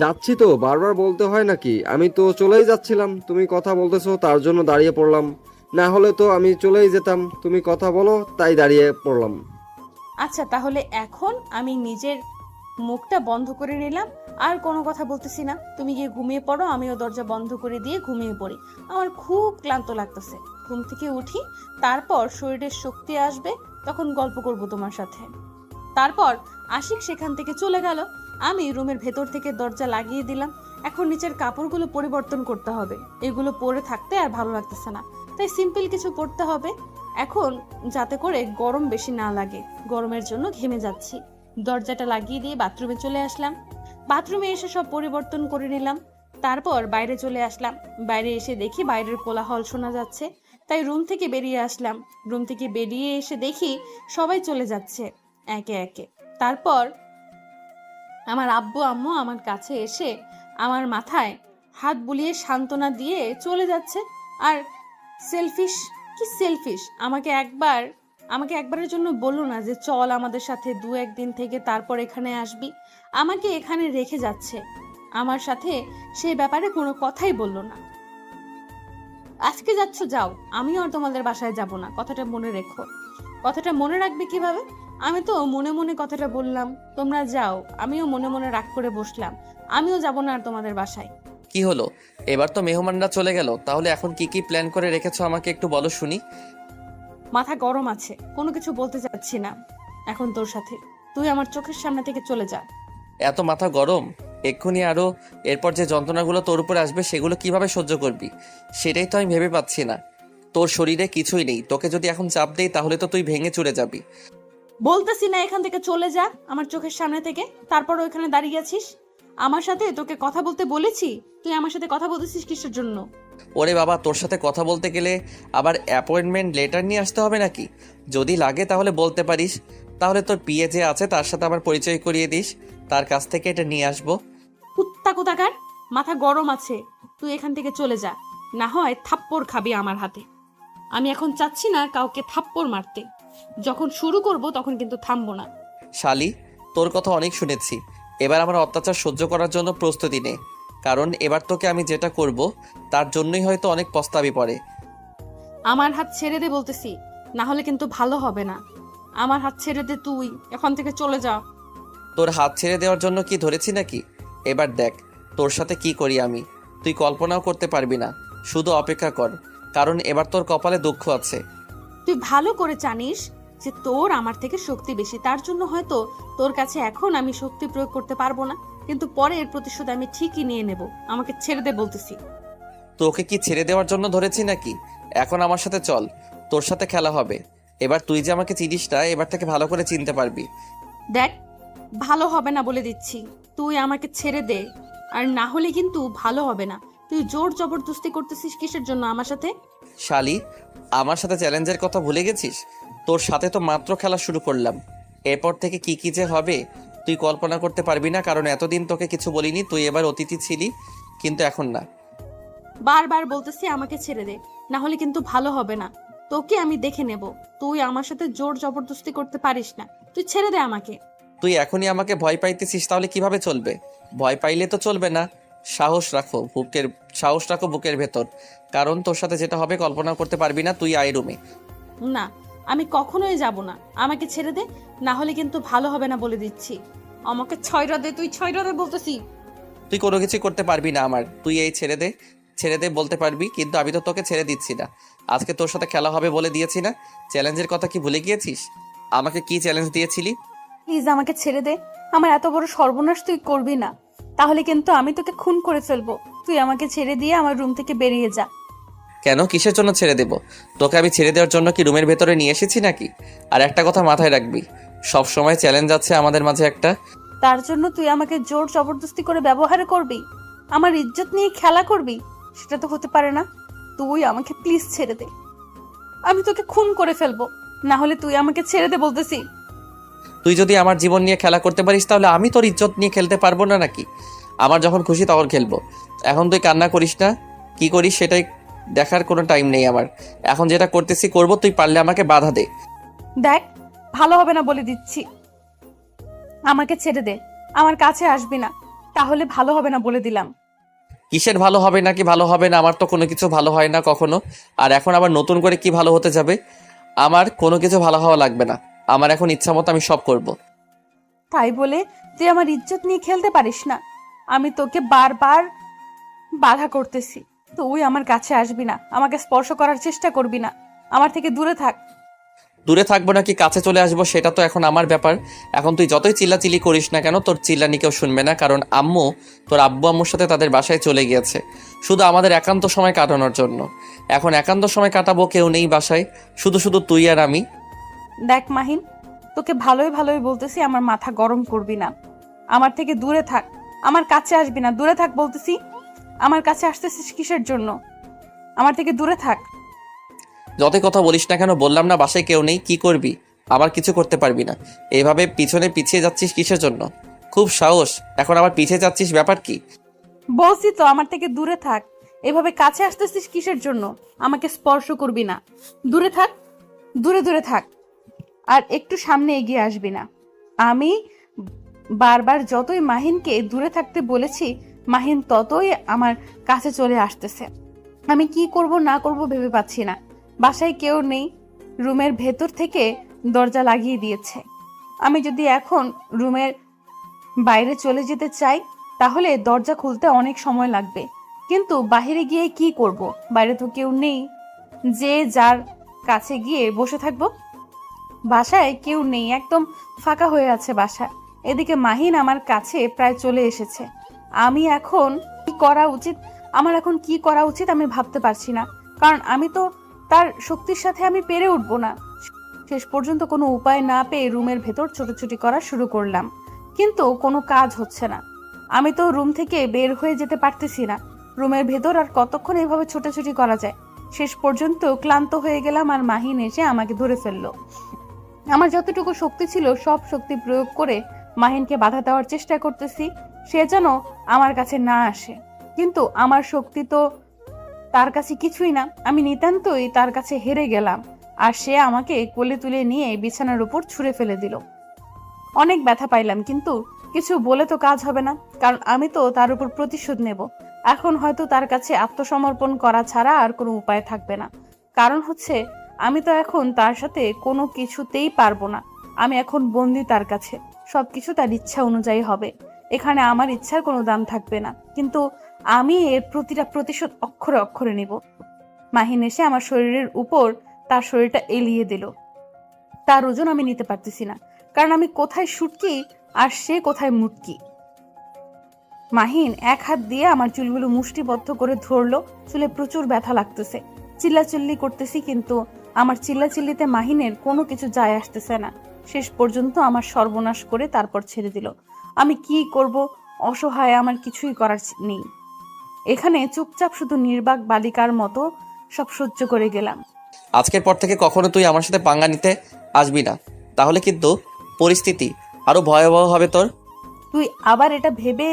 যাচ্ছি তো, বারবার বলতে হয় নাকি? আমি তো চলেই যাচ্ছিলাম, তুমি কথা বলতেছো তার জন্য দাঁড়িয়ে পড়লাম, না হলে তো আমি চলেই যেতাম, তুমি কথা বলো তাই দাঁড়িয়ে পড়লাম। আচ্ছা, তাহলে এখন আমি নিজের মুখটা বন্ধ করে নিলাম, আর কোনো কথা বলতেছি না। তুমি গিয়ে ঘুমিয়ে পড়ো, আমিও দরজা বন্ধ করে দিয়ে ঘুমিয়ে পড়ি। আমার খুব ক্লান্ত লাগতেছে, ঘুম থেকে উঠি, তারপর শরীরের শক্তি আসবে, তখন গল্প করব তোমার সাথে। তারপর আশিক সেখান থেকে চলে গেল, আমি রুমের ভেতর থেকে দরজা লাগিয়ে দিলাম। এখন নিচের কাপড়গুলো পরিবর্তন করতে হবে, এগুলো পরে থাকতে আর ভালো লাগতেছে না, তাই সিম্পল কিছু পরতে হবে এখন, যাতে করে গরম বেশি না লাগে, গরমের জন্য ঘেমে যাচ্ছি। দরজাটা লাগিয়ে দিয়ে বাথরুমে চলে আসলাম, বাথরুমে এসে সব পরিবর্তন করে নিলাম, তারপর বাইরে চলে আসলাম। বাইরে এসে দেখি বাইরের কোলাহল শোনা যাচ্ছে, তাই রুম থেকে বেরিয়ে আসলাম। রুম থেকে বেরিয়ে এসে দেখি সবাই চলে যাচ্ছে একে একে। তারপর আমার আব্বু আম্মু আমার কাছে এসে আমার মাথায় হাত বুলিয়ে সান্ত্বনা দিয়ে চলে যাচ্ছে। আর সেলফিশ আমাকে একবারের জন্য বললো না যে চল আমাদের সাথে 2-1 দিন থেকে তারপর এখানে আসবি। আমাকে এখানে রেখে যাচ্ছে, আমার সাথে সেই ব্যাপারে কোনো কথাই বললো না। আজকে যাচ্ছ যাও, আমিও আর তোমাদের বাসায় যাব না, কথাটা মনে রেখো। কথাটা মনে রাখবে কিভাবে? আমি তো মনে মনে কথাটা বললাম, তোমরা যাও, আমিও মনে মনে রাগ করে বসলাম, আমিও যাব না আর তোমাদের বাসায়। কি হলো? এবার তো মেহমানরা চলে গেল, তাহলে এখন কি কি প্ল্যান করে রেখেছো আমাকে একটু বলো শুনি। মাথা গরম আছে, কোনো কিছু বলতে চাচ্ছি না এখন তোর সাথে। তুই আমার চোখের সামনে থেকে চলে যা। এত মাথা গরম? এক্ষুনি আরো এরপর যে যন্ত্রণাগুলো তোর উপরে আসবে সেগুলো কিভাবে সহ্য করবি সেটাই তো আমি ভেবে পাচ্ছি না। তোর শরীরে কিছুই নেই, তোকে যদি এখন চাপ দেই তাহলে তো তুই ভেঙে চুরে যাবি। বলতেছি না এখান থেকে চলে যা আমার চোখের সামনে থেকে, তারপর ওইখানে দাঁড়িয়ে আছিস। আমার সাথে তোকে কথা বলতে বলেছি, তুই আমার সাথে কথা বলতেছিস কিসের জন্য? ওরে বাবা, তোর সাথে কথা বলতে গেলে আবার অ্যাপয়েন্টমেন্ট লেটার নিয়ে আসতে হবে নাকি? যদি লাগে তাহলে বলতে পারিস, তাহলে তোর পিএ যে আছে তার সাথে আমার পরিচয় করিয়ে দিস, তার কাছ থেকে এটা নিয়ে আসবো। কুত্তা কোথাকার, মাথা গরম আছে, তুই এখান থেকে চলে যা, না হয় থাপ্পড় খাবি আমার হাতে। আমি এখন চাচ্ছি না কাউকে থাপ্পড় মারতে, যখন শুরু করব তখন কিন্তু থামবো না। শালি, তোর কথা অনেক শুনেছি, এবার আমার অত্যাচার সহ্য করার জন্য প্রস্তুতি নে, কারণ এবার তোকে আমি যেটা করব তার জন্যই হয়তো অনেক পস্তাবি পড়ে। আমার হাত ছেড়ে দে বলতেছি, না হলে কিন্তু ভালো হবে না। আমার হাত ছেড়ে দে, তুই এখান থেকে চলে যা। তোর হাত ছেড়ে দেওয়ার জন্য কি ধরেছি নাকি? এবার দেখ তোর সাথে কি করি আমি, তুই কল্পনাও করতে পারবি না। শুধু অপেক্ষা কর, কারণ এবার তোর কপালে দুঃখ আছে। তুই ভালো করে জানিস যে তোর আমার থেকে শক্তি বেশি, তার জন্য হয়তো তোর কাছে এখন আমি শক্তি প্রয়োগ করতে পারবো না, কিন্তু পরে এর প্রতিশোধ আমি ঠিকই নিয়ে নেব। আমাকে ছেড়ে দে বলতেছি। তোকে কি ছেড়ে দেওয়ার জন্য ধরেছি নাকি? এখন আমার সাথে চল, তোর সাথে খেলা হবে। এবার তুই যে আমাকে চিনিস না, এবার থেকে ভালো করে চিনতে পারবি। দেখ, ভালো হবে না বলে দিচ্ছি, তুই আমাকে ছেড়ে দে, আর না হলে কিন্তু ভালো হবে না। তুই জোর জবরদস্তি করতেছিস কিসের জন্য আমার সাথে? শালি, আমার সাথে চ্যালেঞ্জের কথা ভুলে গেছিস? তোর সাথে তো মাত্র খেলা শুরু করলাম, এরপর থেকে কি কি যে হবে তুই কল্পনা করতে পারবি না, কারণ এতদিন তোকে কিছু বলিনি, তুই এবার অতিথি ছিলি, কিন্তু এখন না। বারবার বলতেছি আমাকে ছেড়ে দে, না হলে কিন্তু ভালো হবে না। তোকে আমি দেখে নেব, তুই আমার সাথে জোর জবরদস্তি করতে পারিস না। তুই ছেড়ে দে আমাকে। তুই এখনই আমাকে ভয় পাইতেছিস, তাহলে কিভাবে চলবে? ভয় পাইলে তো চলবে না। সাহস রাখো বুকের ভেতর, কারণ তোর সাথে যেটা হবে কল্পনা করতে পারবি না। তুই আয় রুমে। না, আমি কখনোই যাব না, আমাকে ছেড়ে দে, না হলে কিন্তু ভালো হবে না বলে দিচ্ছি। আমাকে ছয়রা দে, তুই ছয়রা দে বলতেছি। তুই কোনো কিছু করতে পারবি না আমার, তুই এই ছেড়ে দে বলতে পারবি, কিন্তু আমি তো তোকে ছেড়ে দিচ্ছি না। আজকে তোর সাথে খেলা হবে বলে দিয়েছি না? চ্যালেঞ্জের কথা কি ভুলে গিয়েছিস? আমাকে কি চ্যালেঞ্জ দিয়েছিলি? প্লিজ আমাকে ছেড়ে দে, আমার এত বড় সর্বনাশ তুই করবি না, তাহলে কিন্তু আমি তোকে খুন করে ফেলবো। তুই আমাকে ছেড়ে দিয়ে আমার রুম থেকে বেরিয়ে যা। কেন, কিসের জন্য ছেড়ে দেব? তোকে আমি ছেড়ে দেওয়ার জন্য কি রুমের ভেতরে নিয়ে এসেছি নাকি? আর একটা কথা মাথায় রাখবি, সব সময় চ্যালেঞ্জ আছে আমাদের মাঝে একটা। তার জন্য তুই আমাকে জোর জবরদস্তি করে ব্যবহার করবি, আমার ইজ্জত নিয়ে খেলা করবি? সেটা তো হতে পারে না। তুই আমাকে প্লিজ ছেড়ে দে, আমি তোকে খুন করে ফেলবো, না হলে তুই আমাকে ছেড়ে দে বলতেছি। তুই যদি আমার জীবন নিয়ে খেলা করতে পারিস তাহলে আমি তোর ইজ্জত নিয়ে খেলতে পারবো না নাকি? আমার যখন খুশি তখন খেলবো। এখন তুই কান্না করিস না, কি করিস সেটাই দেখার কোনো টাইম নেই আমার। এখন যেটা করতেছি করবো, তুই পারলে আমাকে বাধা দে। দেখ, ভালো হবে না বলে দিচ্ছি, আমাকে ছেড়ে দে, আমার কাছে আসবি না, তাহলে ভালো হবে না বলে দিলাম। কিসের ভালো হবে নাকি ভালো হবে না? আমার তো কোনো কিছু ভালো হয় না কখনো, আর এখন আবার নতুন করে কি ভালো হতে যাবে? আমার কোনো কিছু ভালো হওয়া লাগবে না, আমার এখন ইচ্ছা মতো আমি সব করব। তাই বলে তুই আমার ইজ্জত নিয়ে খেলতে পারিস না? আমি তোকে বারবার বাধা করতেছি, তুই আমার কাছে আসবি না, আমাকে স্পর্শ করার চেষ্টা করবি না, আমার থেকে দূরে থাক। দূরে থাকবো নাকি কাছে চলে আসবো সেটা তো এখন আমার ব্যাপার। এখন তুই যতই চিল্লাচিল্লি করিস না কেন, তোর চিল্লানি কেউ শুনবে না, কারণ তোর আব্বু আম্মুর সাথে তাদের বাসায় চলে গিয়েছে শুধু আমাদের একান্ত সময় কাটানোর জন্য। এখন একান্ত সময় কাটাবো, কেউ নেই বাসায়, শুধু শুধু তুই আর আমি। দেখ মাহিন, তোকে ভালোই ভালোই বলতেছি, আমার মাথা গরম করবি না, আমার থেকে দূরে থাক, আমার কাছে আসবি না, দূরে থাক বলতেছি। আমার কাছে আসতেছিস কিসের জন্য? আমার থেকে দূরে থাক। যতই কথা বলিস না কেন, বললাম না বাসায় কেউ নেই, কি করবি? আবার কিছু করতে পারবি না। এইভাবে পিছনে পিছিয়ে যাচ্ছিস কিসের জন্য? খুব সাহস, এখন আবার পিছিয়ে যাচ্ছিস, ব্যাপার কি? বলছি তো আমার থেকে দূরে থাক, এভাবে কাছে আসতেছিস কিসের জন্য? আমাকে স্পর্শ করবি না, দূরে থাক, দূরে দূরে থাক, আর একটু সামনে এগিয়ে আসবি না। আমি বারবার যতই মাহিনকে দূরে থাকতে বলেছি, মাহিন ততই আমার কাছে চলে আসতেছে। আমি কি করব না করব ভেবে পাচ্ছি না। বাসায় কেউ নেই, রুমের ভেতর থেকে দরজা লাগিয়ে দিয়েছে। আমি যদি এখন রুমের বাইরে চলে যেতে চাই তাহলে দরজা খুলতে অনেক সময় লাগবে। কিন্তু বাইরে গিয়ে কি করব? বাইরে তো কেউ নেই যে যার কাছে গিয়ে বসে থাকবো। বাসায় কেউ নেই, একদম ফাঁকা হয়ে আছে বাসা। এদিকে মাহিন আমার কাছে প্রায় চলে এসেছে। আমি এখন কি করা উচিত আমার এখন কি করা উচিত আমি ভাবতে পারছি না, কারণ আমি তো তার শক্তির সাথে আমি পেরে উঠবো না। শেষ পর্যন্ত কোনো উপায় না পেয়ে রুমের ভেতর ছোটাছুটি করা শুরু করলাম, কিন্তু কোনো কাজ হচ্ছে না। আমি তো রুম থেকে বের হয়ে যেতে পারতেছি না। রুমের ভেতর আর কতক্ষণ এভাবে ছোটাছুটি করা যায়? শেষ পর্যন্ত ক্লান্ত হয়ে গেলাম আর মাহিন এসে আমাকে ধরে ফেললো। আমার যতটুকু শক্তি ছিল সব শক্তি প্রয়োগ করে মাহিনকে বাধা দেওয়ার চেষ্টা করতেছি, সে যেন আমার কাছে না আসে। কিন্তু আমার শক্তি তো তার কাছে কিছুই না। আমি নিতান্তই তার কাছে হেরে গেলাম, আর সে আমাকে কোলে তুলে নিয়ে বিছানার উপর ছুঁড়ে ফেলে দিল। অনেক ব্যথা পাইলাম, কিন্তু কিছু বলে তো কাজ হবে না, কারণ আমি তো তার উপর প্রতিশোধ নেব। এখন হয়তো তার কাছে আত্মসমর্পণ করা ছাড়া আর কোনো উপায় থাকবে না। কারণ হচ্ছে আমি তো এখন তার সাথে কোনো কিছুতেই পারবো না। আমি এখন বন্দি তার কাছে, সবকিছু তার ইচ্ছা অনুযায়ী হবে। এখানে আমার ইচ্ছার কোনো দাম থাকবে না, কিন্তু আমি এর প্রতিটা প্রতিশোধ অক্ষরে অক্ষরে নিব। মাহিন এসে আমার শরীরের উপর তার শরীরটা এলিয়ে দিল। তার ওজন আমি নিতে পারতেছি না, কারণ আমি কোথায় শুটকি আর সে কোথায় মুটকি। মাহিন এক হাত দিয়ে আমার চুলগুলো মুষ্টিবদ্ধ করে ধরলো। চুলে প্রচুর ব্যথা লাগতেছে, চিল্লাচিল্লি করতেছি, কিন্তু আমার চিল্লাচিল্লিতে মাহিনের কোনো কিছু যায় আসতেছে না। শেষ পর্যন্ত আমার সর্বনাশ করে তারপর ছেড়ে দিল। আমি কি করব? অসহায়, আমার কিছুই করার নেই। এখানে চুপচাপ শুধু নির্বাক বালিকার মতো সব সহ্য করে গেলাম। আজকের পর থেকে কখনো তুই আমার সাথে পাঙ্গা নিতে আসবি না, তাহলে কিন্তু পরিস্থিতি আরো ভয়াবহ হবে তোর। তুই আবার এটা ভেবে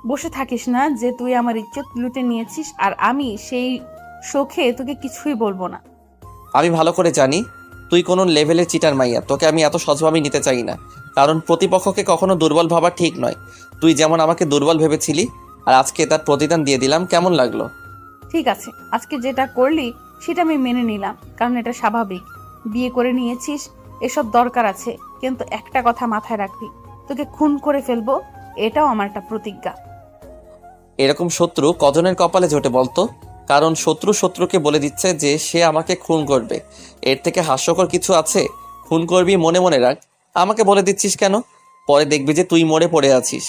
বসে থাকিস না যে তুই আমার ইজ্জত লুটে নিয়েছিস, আর আমি সেই শোকে তোকে কিছুই বলবো না। আমি ভালো করে জানি তুই কোনো লেভেলের চিটার মাইয়া, তোকে আমি এত সহজভাবে নিতে চাই না, কারণ প্রতিপক্ষকে কখনো দুর্বল ভাবা ঠিক নয়। তুই যেমন আমাকে দুর্বল ভেবেছিলি, আর আজকে তার প্রতিদান দিয়ে দিলাম। কেমন লাগলো? ঠিক আছে, আজকে যেটা করলি সেটা আমি মেনে নিলাম, কারণ এটা স্বাভাবিক। বিয়ে করে নিয়েছিস, এসব দরকার আছে। কিন্তু একটা কথা মাথায় রাখবি, তোকে খুন করে ফেলবো, এটাও আমার একটা প্রতিজ্ঞা। এরকম শত্রু কজনের কপালে জোটে বলতো? কারণ শত্রু শত্রুকে বলে দিচ্ছে যে সে আমাকে খুন করবে। এর থেকে হাস্যকর কিছু আছে? খুন করবি মনে মনে রাখ। আমাকে বলে দিচ্ছিস কেন? পরে দেখবি যে তুই মরে পড়ে আছিস।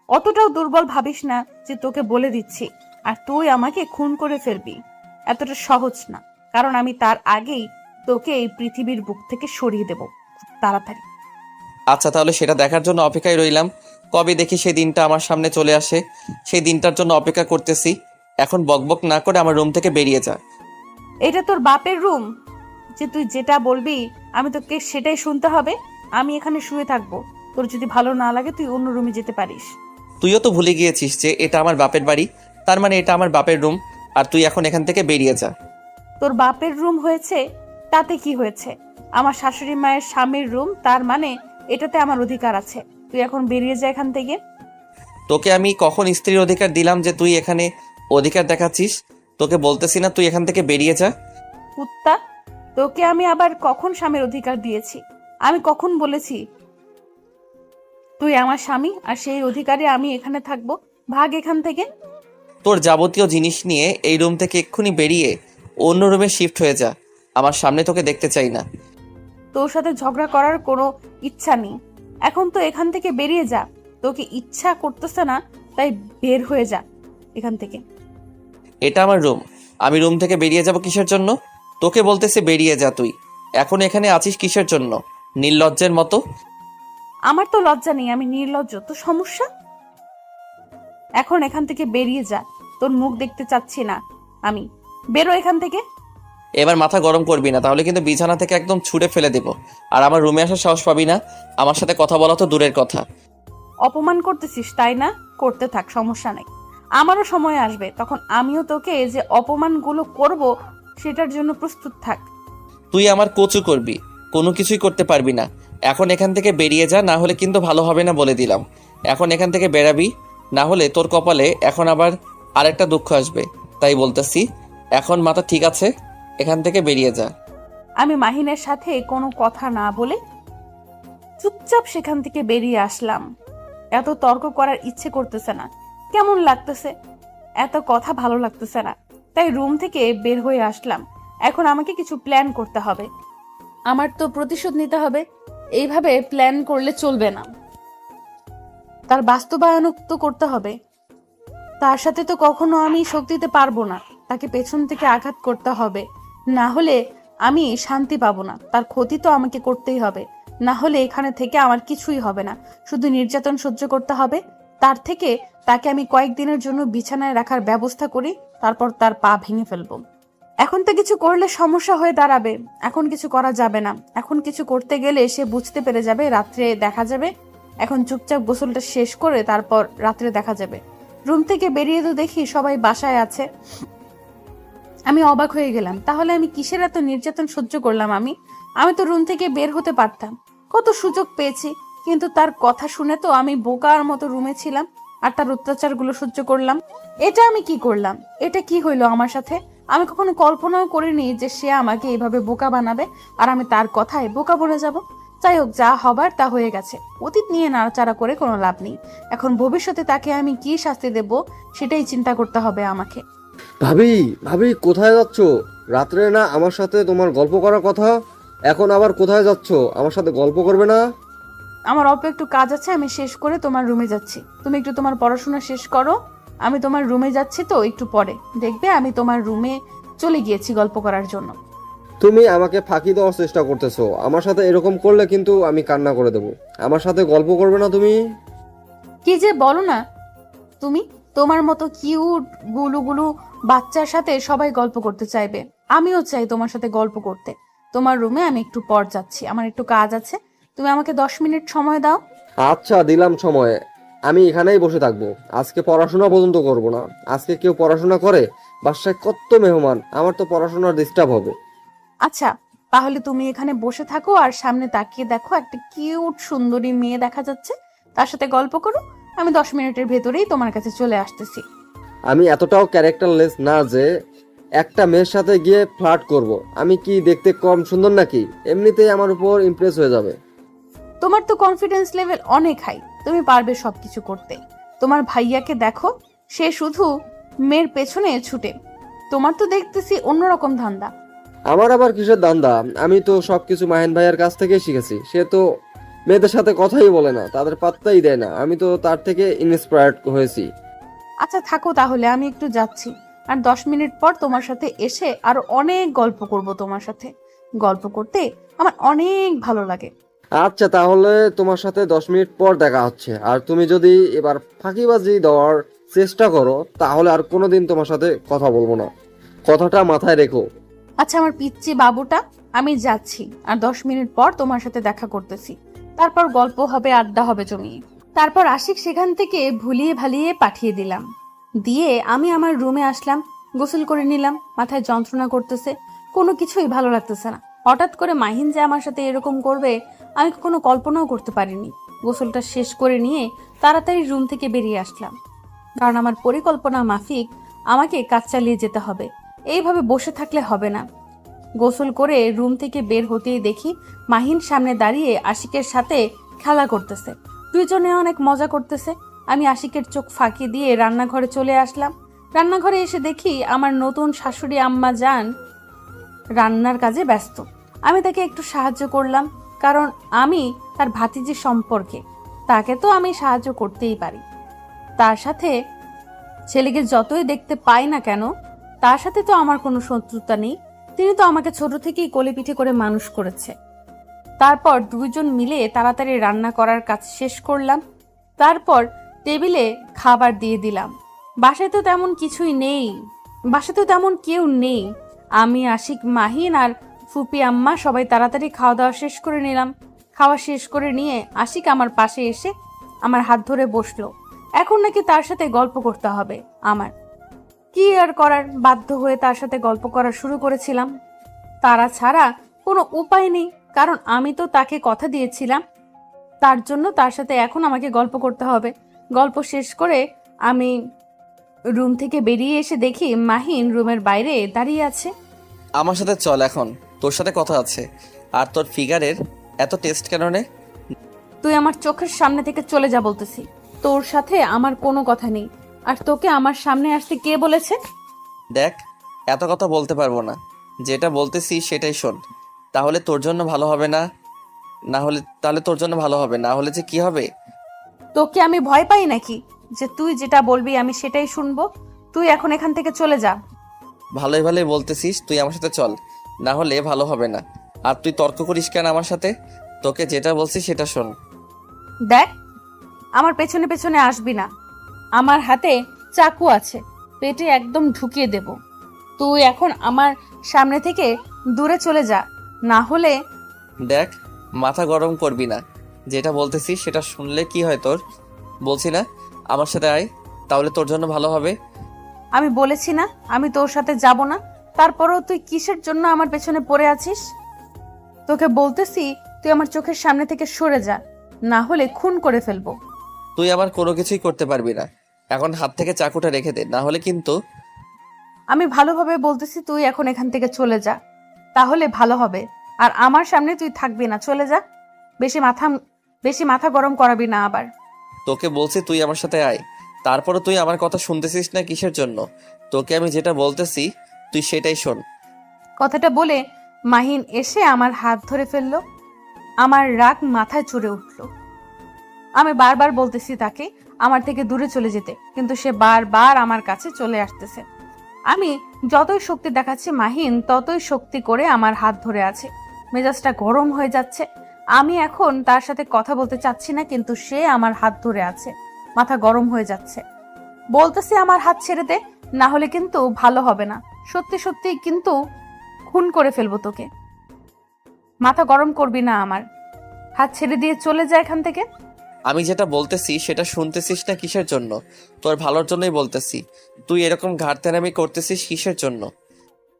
অতটাও দুর্বল ভাবিস না যে তোকে বলে দিচ্ছি আর তুই আমাকে খুন করে ফেলবি। এতটা সহজ না, কারণ আমি তার আগেই তোকে এই পৃথিবীর বুক থেকে সরিয়ে দেব খুব তাড়াতাড়ি। আচ্ছা, তাহলে সেটা দেখার জন্য অপেক্ষায় রইলাম। কবে দেখি সেই দিনটা আমার সামনে চলে আসে। সেই দিনটার জন্য অপেক্ষা করতেছি। এখন বকবক না করে আমার রুম থেকে বেরিয়ে যা। এটা তোর বাপের রুম যে তুই যেটা বলবি আমি তোকে সেটাই শুনতে হবে? আমি এখানে শুয়ে থাকবো, তোর যদি ভালো না লাগে তুই অন্য রুমে যেতে পারিস। তুইও তো ভুলে গিয়েছিস যে এটা আমার বাপের বাড়ি, তার মানে এটা আমার বাপের রুম। আর তুই এখন এখান থেকে বেরিয়ে যা। তোর বাপের রুম হয়েছে তাতে কি হয়েছে? আমার শাশুড়ি মায়ের স্বামীর রুম, তার মানে এটাতে আমার অধিকার আছে। তুই এখন বেরিয়ে যা এখান থেকে। তোকে আমি কখন স্ত্রীর অধিকার দিলাম যে তুই এখানে অধিকার দেখাচ্ছিস? তোকে বলতেছি না তুই এখান থেকে বেরিয়ে যা। কুত্তা, তোকে আমি আবার কখন স্বামীর অধিকার দিয়েছি? আমি কখন বলেছি তুই আমার স্বামী আর সেই অধিকারে আমি এখানে থাকবো? ভাগ এখান থেকে। তোর যাবতীয় জিনিস নিয়ে এই রুম থেকে এক্ষুনি বেরিয়ে অন্য রুমে শিফট হয়ে যা। আমার সামনে তোকে দেখতে চাই না। তোর সাথে ঝগড়া করার কোনো ইচ্ছা নেই। এখন তো এখান থেকে বেরিয়ে যা। তোকে ইচ্ছা করতেছে না তাই বের হয়ে যা এখান থেকে। এটা আমার রুম, আমি রুম থেকে বেরিয়ে যাব কিসের জন্য? তোকে বলতেছে বেরিয়ে যা। তুই এখন এখানে আছিস কিসের জন্য? নির্লজ্জের মতো। আমার তো লজ্জা নেই, আমি নির্লজ্জ। তো সমস্যা? এখন এখান থেকে বেরিয়ে যা, তোর মুখ দেখতে চাচ্ছি না আমি। বেরো এখান থেকে। এবার মাথা গরম করবি না, তাহলে কিন্তু বিছানা থেকে একদম ছুঁড়ে ফেলে দেব। আর আমার রুমে আসার সাহস পাবি না। আমার সাথে কথা বলা তো দূরের কথা। অপমান করতেছিস তাই না? করতে থাক, সমস্যা নেই। আমারও সময় আসবে, তখন আমিও তোকে যে অপমানগুলো করব সেটার জন্য প্রস্তুত থাক। তুই আমার কচু করবি, কোনো কিছুই করতে পারবি না। এখন এখান থেকে বেরিয়ে যা, না হলে কিন্তু ভালো হবে না বলে দিলাম। এখন এখান থেকে বেরাবি, না হলে তোর কপালে এখন আবার আরেকটা দুঃখ আসবে। তাই বলতেছি এখন মাথা ঠিক আছে, এখান থেকে বেরিয়ে যা। আমি মাহিনের সাথে কোনো কথা না বলে চুপচাপ সেখান থেকে বেরিয়ে আসলাম। এত তর্ক করার ইচ্ছে করতেছে না, কেমন লাগতেছে। এত কথা ভালো লাগতেছে না, তাই রুম থেকে বের হয়ে আসলাম। এখন আমাকে কিছু প্ল্যান করতে হবে, আমার তো প্রতিশোধ নিতে হবে। এইভাবে প্ল্যান করলে চলবে না, তার বাস্তবায়ন তো করতে হবে। তার সাথে তো কখনো আমি শোক দিতে পারবো না, তাকে পেছন থেকে আঘাত করতে হবে, না হলে আমি শান্তি পাবো না। তার ক্ষতি তো আমাকে করতেই হবে, না হলে এখানে থেকে আমার কিছুই হবে না, শুধু নির্যাতন সহ্য করতে হবে। তার থেকে তাকে আমি কয়েকদিনের জন্য বিছানায় রাখার ব্যবস্থা করি, তারপর তার পা ভেঙে ফেলবো। এখন তো কিছু করলে সমস্যা হয়ে দাঁড়াবে, এখন কিছু করা যাবে না। এখন কিছু করতে গেলে সে বুঝতে পেরে যাবে, রাত্রে দেখা যাবে। এখন চুপচাপ গোসলটা শেষ করে তারপর রাত্রে দেখা যাবে। রুম থেকে বেরিয়ে তো দেখি সবাই বাসায় আছে। আমি অবাক হয়ে গেলাম, তাহলে আমি কিসের এত নির্যাতন সহ্য করলাম? আমি তো রুম থেকে বের হতে পারতাম, কত সুযোগ পেয়েছি, কিন্তু তার কথা শুনে তো আমি বোকার মতো রুমে ছিলাম আর তার অত্যাচারগুলো সহ্য করলাম। এটা আমি কি করলাম? এটা কি হইলো আমার সাথে? আমি কখনো কল্পনাও করিনি যে সে আমাকে এইভাবে বোকা বানাবে আর আমি তার কথায় বোকা বনে যাব। যাই হোক, যা হবার তা হয়ে গেছে, অতীত নিয়ে নাড়াচাড়া করে কোনো লাভ নেই। এখন ভবিষ্যতে তাকে আমি কি শাস্তি দেব সেটাই চিন্তা করতে হবে আমাকে। ভাবি, ভাবি কোথায় যাচ্ছ? রাত্রে না আমার সাথে তোমার গল্প করার কথা, এখন আবার কোথায় যাচ্ছ? আমার সাথে গল্প করবে না? আমার অল্প একটু কাজ আছে, আমি শেষ করে তোমার রুমে যাচ্ছি। তুমি একটু তোমার পড়াশোনা শেষ করো, আমি তোমার রুমে যাচ্ছি, তো একটু পরে দেখবে আমি তোমার রুমে চলে গিয়েছি গল্প করার জন্য। তুমি আমাকে ফাঁকি দেওয়ার চেষ্টা করতেছো। আমার সাথে এরকম করলে কিন্তু আমি কান্না করে দেবো। আমার সাথে গল্প করবে না তুমি? কি যে বলো না তুমি, তোমার মতো কিউট গুলু বাচ্চার সাথে সবাই গল্প করতে চাইবে, আমিও চাই তোমার সাথে গল্প করতে। তোমার রুমে আমি একটু পর যাচ্ছি, আমার একটু কাজ আছে, তুমি আমাকে 10 মিনিট সময় দাও। আচ্ছা, দিলাম সময়। আমি এখানেই বসে থাকবো, আজকে পড়াশোনা পর্যন্ত করব না। আজকে কেউ পড়াশোনা করে? বাসায় কত মেহমান, আমার তো পড়াশোনার ডিস্টার্ব হবে। আচ্ছা, তাহলে তুমি এখানে বসে থাকো আর সামনে তাকিয়ে দেখো একটা কিউট সুন্দরী মেয়ে দেখা যাচ্ছে, তার সাথে গল্প করো। আমি 10 মিনিটের ভেতরেই তোমার কাছে চলে আসতেছি। আমি এতটাও ক্যারেক্টারলেস না যে একটা মেয়ের সাথে গিয়ে ফ্লার্ট করব। আমি কি দেখতে কম সুন্দর নাকি? এমনিতেই আমার উপর ইমপ্রেস হয়ে যাবে। তোমার তো কনফিডেন্স লেভেল অনেক হাই, তুমি পারবে সবকিছু করতে। তোমার ভাইয়াকে দেখো, সে শুধু মেয়ের পেছনে ছুটে, তোমার তো দেখতেছি অন্যরকম ধান্দা। আমার আবার কিসের দান্দা? আমি তো সবকিছু মাহিন ভাইয়ের কাছ থেকেই শিখেছি। সে তো মেয়েদের সাথে কথাই বলে না, তাদের পাত্তাই দেয় না। আমি তো তার থেকে ইন্সপায়ার্ড হয়েছি। আচ্ছা থাকো তাহলে, আমি একটু যাচ্ছি, আর 10 মিনিট পর তোমার সাথে এসে আরো অনেক গল্প করব। তোমার সাথে গল্প করতে আমার অনেক ভালো লাগে। আচ্ছা, তাহলে তোমার সাথে 10 মিনিট পর দেখা হচ্ছে। আর তুমি যদি এবার ফাঁকিবাজি দেওয়ার চেষ্টা করো তাহলে আর কোনোদিন তোমার সাথে কথা বলবো না, কথাটা মাথায় রেখো। আচ্ছা আমার পিচ্চি বাবুটা, আমি যাচ্ছি, আর 10 মিনিট পর তোমার সাথে দেখা করতেছি। তারপর গল্প হবে, আড্ডা হবে জমিয়ে। তারপর আশিক সেখান থেকে ভুলিয়ে ভালিয়ে পাঠিয়ে দিলাম, দিয়ে আমি আমার রুমে আসলাম, গোসল করে নিলাম। মাথায় যন্ত্রণা করতেছে, কোনো কিছুই ভালো লাগতেছে না। হঠাৎ করে মাহিন যে আমার সাথে এরকম করবে আমি কখনো কল্পনাও করতে পারিনি। গোসলটা শেষ করে নিয়ে তাড়াতাড়ি রুম থেকে বেরিয়ে আসলাম, কারণ আমার পরিকল্পনা মাফিক আমাকে কাজ চালিয়ে যেতে হবে, এইভাবে বসে থাকলে হবে না। গোসল করে রুম থেকে বের হতেই দেখি মাহিন সামনে দাঁড়িয়ে আশিকের সাথে খেলা করতেছে, দুইজনে অনেক মজা করতেছে। আমি আশিকের চোখ ফাঁকি দিয়ে রান্নাঘরে চলে আসলাম। রান্নাঘরে এসে দেখি আমার নতুন শাশুড়ি আম্মা জান রান্নার কাজে ব্যস্ত। আমি তাকে একটু সাহায্য করলাম, কারণ আমি তার ভাতিজি সম্পর্কে, তাকে তো আমি সাহায্য করতেই পারি। তার সাথে ছেলেকে যতই দেখতে পাই না কেন, তার সাথে তো আমার কোনো শত্রুতা নেই। তিনি তো আমাকে ছোট থেকেই কোলে পিঠে করে মানুষ করেছে। তারপর দুইজন মিলে তাড়াতাড়ি রান্না করার কাজ শেষ করলাম। তারপর টেবিলে খাবার দিয়ে দিলাম। বাসায় তো তেমন কিছুই নেই, বাসায় তো তেমন কেউ নেই। আমি, আশিক, মাহিন আর ফুপি আম্মা সবাই তাড়াতাড়ি খাওয়া দাওয়া শেষ করে নিলাম। খাওয়া শেষ করে নিয়ে আশিক আমার পাশে এসে আমার হাত ধরে বসলো। এখন নাকি তার সাথে গল্প করতে হবে আমার। কি আর করার, বাধ্য হয়ে তার সাথে গল্প করা শুরু করেছিলাম। তারা ছাড়া কোনো উপায় নেই, কারণ আমি তো তাকে কথা দিয়েছিলাম, তার জন্য তার সাথে এখন আমাকে গল্প করতে হবে। গল্প শেষ করে আমি রুম থেকে বেরিয়ে এসে দেখি মাহিন রুমের বাইরে দাঁড়িয়ে আছে। আমার সাথে চল, এখন তোর সাথে কথা আছে। আর তোর ফিগারের এত টেস্ট কেন রে? তুই আমার চোখের সামনে থেকে চলে যা বলতেছি। তোর সাথে আমার কোনো কথা নেই। আর তোকে আমার সামনে আসতে কে বলেছে? দেখ, এত কথা বলতে পারবো না। যেটা বলতেছি সেটাই শোন। তাহলে তোর জন্য ভালো হবে না। তাহলে তোর জন্য ভালো হবে, না হলে যে কি হবে? তোকে আমি ভয় পাই নাকি যে তুই যেটা বলবি আমি সেটাই শুনবো? তুই এখন এখান থেকে চলে যা। ভালোই ভালোই বলতেছিস, তুই আমার সাথে চল, না হলে ভালো হবে না। আর তুই তর্ক করিস কেন আমার সাথে? তোকে যেটা বলছি সেটা শোন। দেখ, আমার পেছনে পেছনে আসবি না। আমার হাতে চাকু আছে, পেটে একদম ঢুকিয়ে দেব। তুই এখন আমার সামনে থেকে দূরে চলে যা, না হলে। দেখ, মাথা গরম করবি না। যেটা বলতেছিস সেটা শুনলে কি হয় তোর? বলছি না আমার সাথে আয়, তাহলে তোর জন্য ভালো হবে। আমি বলেছি না আমি তোর সাথে যাব না, তারপরও তুই কিসের জন্য আমার পেছনে পড়ে আছিস? তোকে বলতেছি তুই আমার চোখের সামনে থেকে সরে যা, না হলে খুন করে ফেলবো। তুই আমার কোনো কিছুই করতে পারবি না। এখন হাত থেকে চাকুটা রেখে দে, না হলে কিন্তু। আমি ভালোভাবে বলতেছি তুই এখন এখান থেকে চলে যা, তাহলে ভালো হবে। আর আমার সামনে তুই থাকবি না, চলে যা। বেশি মাথা গরম করাবি না আবার। তোকে বলছি তুই আমার সাথে আয়, তারপরে তুই আমার কথা শুনতেছিস না কিসের জন্য? তোকে আমি যেটা বলতেছি তুই সেটাই শোন। কথাটা বলে মাহিন এসে আমার হাত ধরে ফেললো। আমার রাগ মাথায় চড়ে উঠলো। আমি বারবার বলতেছি তাকে আমার থেকে দূরে চলে যেতে, কিন্তু সে বারবার আমার কাছে চলে আসতেছে। আমি যতই শক্তি দেখাচ্ছি মাহিন ততই শক্তি করে আমার হাত ধরে আছে। মেজাজটা গরম হয়ে যাচ্ছে। আমি এখন তার সাথে কথা বলতে চাচ্ছি না, কিন্তু সে আমার হাত ধরে আছে। মাথা গরম হয়ে যাচ্ছে। বলতেছি আমার হাত ছেড়ে দে, না হলে কিন্তু ভালো হবে না। সত্যি সত্যি কিন্তু খুন করে ফেলবো তোকে। মাথা গরম করবি না আমার। হাত ছেড়ে দিয়ে চলে যা এখান থেকে। আমি যেটা বলতেছি সেটা শুনতেছিস না কিসের জন্য? তোর ভালোর জন্যই বলতেছি। তুই এরকম ঘাড়তেরামি করতেছিস কিসের জন্য?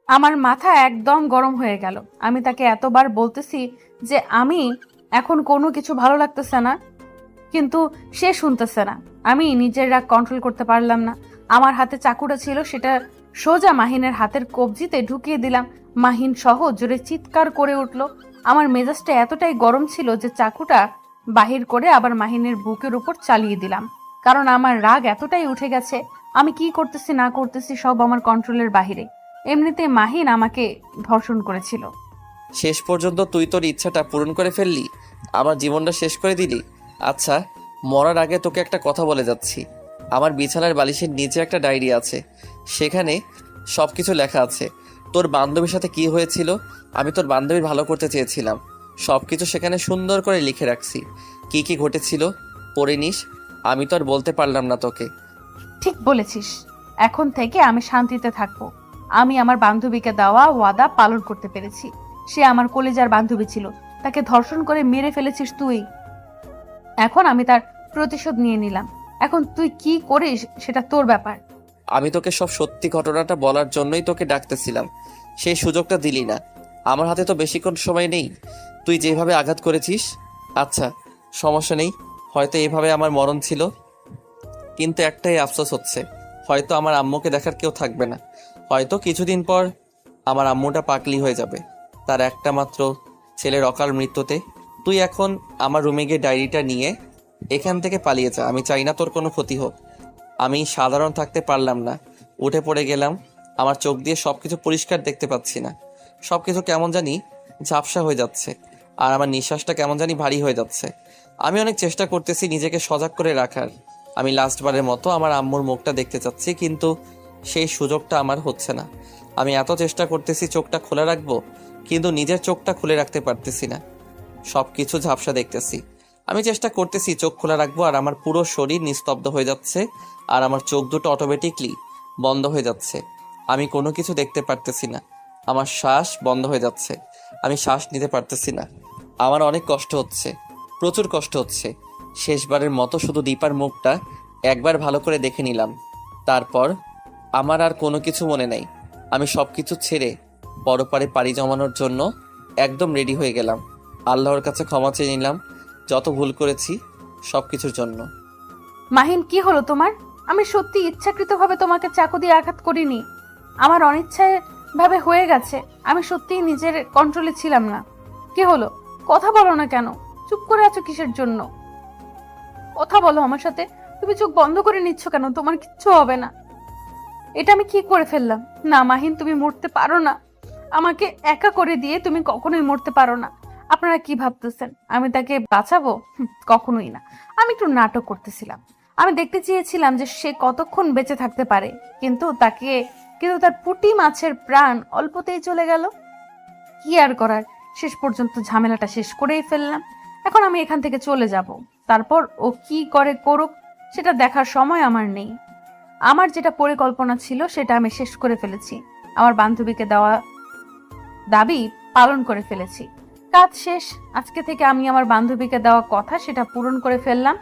আমার মাথা একদম গরম হয়ে গেল। আমি তাকে এতবার বলতেছি যে আমি এখন কোনো কিছু ভালো লাগতেছে না, কিন্তু সে শুনতেছে না। আমি নিজের রাগ কন্ট্রোল করতে পারলাম না। আমার হাতে চাকুটা ছিল, সেটা সোজা মাহিনের হাতের কবজিতে ঢুকিয়ে দিলাম। মাহিন সহ জোরে চিৎকার করে উঠল। আমার মেজাজটা এতটাই গরম ছিল যে চাকুটা বাহির করে আবার মাহিনের বুকের উপর চালিয়ে দিলাম, কারণ আমার রাগ এতটাই উঠে গেছে। আমি কি করতেছি না করতেছি সব আমার কন্ট্রোলের বাহিরে। এমনিতে মাহিন আমাকে ধর্ষণ করেছিল। শেষ পর্যন্ত তুই তোর ইচ্ছাটা পূরণ করে ফেললি, আমার জীবনটা শেষ করে দিলি। আচ্ছা, মরার আগে তোকে একটা কথা বলে যাচ্ছি। আমার বিছানার বালিশের নিচে একটা ডায়েরি আছে, সেখানে সব কিছু লেখা আছে। তোর বান্ধবীর সাথে কি হয়েছিল, আমি তোর বান্ধবীর ভালো করতে চেয়েছিলাম, সব কিছু সেখানে সুন্দর করে লিখে রাখছি। কি কি ঘটেছিল পড়ে নিস। আমি তো আর বলতে পারলাম না তোকে। ঠিক বলেছিস। এখন থেকে আমি শান্তিতে থাকবো। আমি আমার বান্ধবীকে দেওয়া ওয়াদা পালন করতে পেরেছি। সে আমার কলেজার বান্ধবী ছিল, তাকে ধর্ষণ করে মেরে ফেলেছিস তুই। এখন আমি তার প্রতিশোধ নিয়ে নিলাম। এখন তুই কি করিস সেটা তোর ব্যাপার। আমি তোকে সব সত্যি ঘটনাটা বলার জন্যই তোকে ডাকতেছিলাম, সেই সুযোগটা দিলি না। আমার হাতে তো বেশিক্ষণ সময় নেই। তুই যেভাবে আঘাত করেছিস, আচ্ছা সমস্যা নেই, হয়তো এভাবে আমার মরণ ছিল, কিন্তু একটাই আফসোস হচ্ছে, হয়তো আমার আম্মুকে দেখার কেউ থাকবে না। হয়তো কিছুদিন পর আমার আম্মুটা পাগলি হয়ে যাবে তার একটা মাত্র ছেলের অকাল মৃত্যুতে। তুই এখন আমার রুমে গিয়ে ডায়েরিটা নিয়ে এখান থেকে পালিয়ে যা। আমি চাই না তোর কোনো ক্ষতি হোক। আমি সাধারণ থাকতে পারলাম না, উঠে পড়ে গেলাম। আমার চোখ দিয়ে সব কিছু পরিষ্কার দেখতে পাচ্ছি না, সব কিছু কেমন জানি ঝাপসা হয়ে যাচ্ছে, আর আমার নিঃশ্বাসটা কেমন জানি ভারী হয়ে যাচ্ছে। আমি অনেক চেষ্টা করতেছি নিজেকে সজাগ করে রাখার। আমি লাস্টবারের মতো আমার আম্মুর মুখটা দেখতে চাচ্ছি, কিন্তু সেই সুযোগটা আমার হচ্ছে না। আমি এত চেষ্টা করতেছি চোখটা খোলা রাখবো, কিন্তু নিজের চোখটা খুলে রাখতে পারতেছি না। সব কিছু ঝাপসা দেখতেছি। আমি চেষ্টা করতেছি চোখ খোলা রাখবো, আর আমার পুরো শরীর নিস্তব্ধ হয়ে যাচ্ছে, আর আমার চোখ দুটো অটোমেটিকলি বন্ধ হয়ে যাচ্ছে। আমি কোনো কিছু দেখতে পারতেছি না। আমার শ্বাস বন্ধ হয়ে যাচ্ছে, আমি শ্বাস নিতে পারতেছি না। আমার অনেক কষ্ট হচ্ছে, প্রচুর কষ্ট হচ্ছে। শেষবারের মতো শুধু দীপার মুখটা একবার ভালো করে দেখে নিলাম, তারপর আমার আর কোনো কিছু মনে নেই। আমি সব কিছু ছেড়ে পরপারে পাড়ি জমানোর জন্য একদম রেডি হয়ে গেলাম। আল্লাহর কাছে ক্ষমা চেয়ে নিলাম যত ভুল করেছি সব কিছুর জন্য। মাহিন, কি হলো তোমার? আমি সত্যি ইচ্ছাকৃতভাবে তোমাকে চাকু দিয়ে আঘাত করিনি। আমার অনিচ্ছায় ভাবে হয়ে গেছে। আমি সত্যিই নিজের কন্ট্রোলে ছিলাম না। কি হলো? কথা বলো না কেন? চুপ করে আছো কিসের জন্য? কথা বলো আমার সাথে। তুমি চোখ বন্ধ করে নিচ্ছ কেন? তোমার কিচ্ছু হবে না। এটা আমি কি করে ফেললাম? না মাহিন, তুমি মরতে পারো না। আমাকে একা করে দিয়ে তুমি কখনোই মরতে পারো না। আপনারা কি ভাবতেছেন আমি তাকে বাঁচাবো? কখনোই না। আমি একটু নাটক করতেছিলাম। আমি দেখতে চেয়েছিলাম যে সে কতক্ষণ বেঁচে থাকতে পারে, কিন্তু তার পুঁটি মাছের প্রাণ অল্পতেই চলে গেল। কি আর করার, শেষ পর্যন্ত ঝামেলাটা শেষ করেই ফেললাম। এখন আমি এখান থেকে চলে যাব, তারপর ও কি করে করুক সেটা দেখার সময় আমার নেই। আমার যেটা পরিকল্পনা ছিল সেটা আমি শেষ করে ফেলেছি। আমার বান্ধবীকে দেওয়া দাবি পালন করে ফেলেছি। কাজ শেষ। আজকে থেকে আমি আমার বান্ধবীকে দেওয়া কথা সেটা পূরণ করে ফেললাম।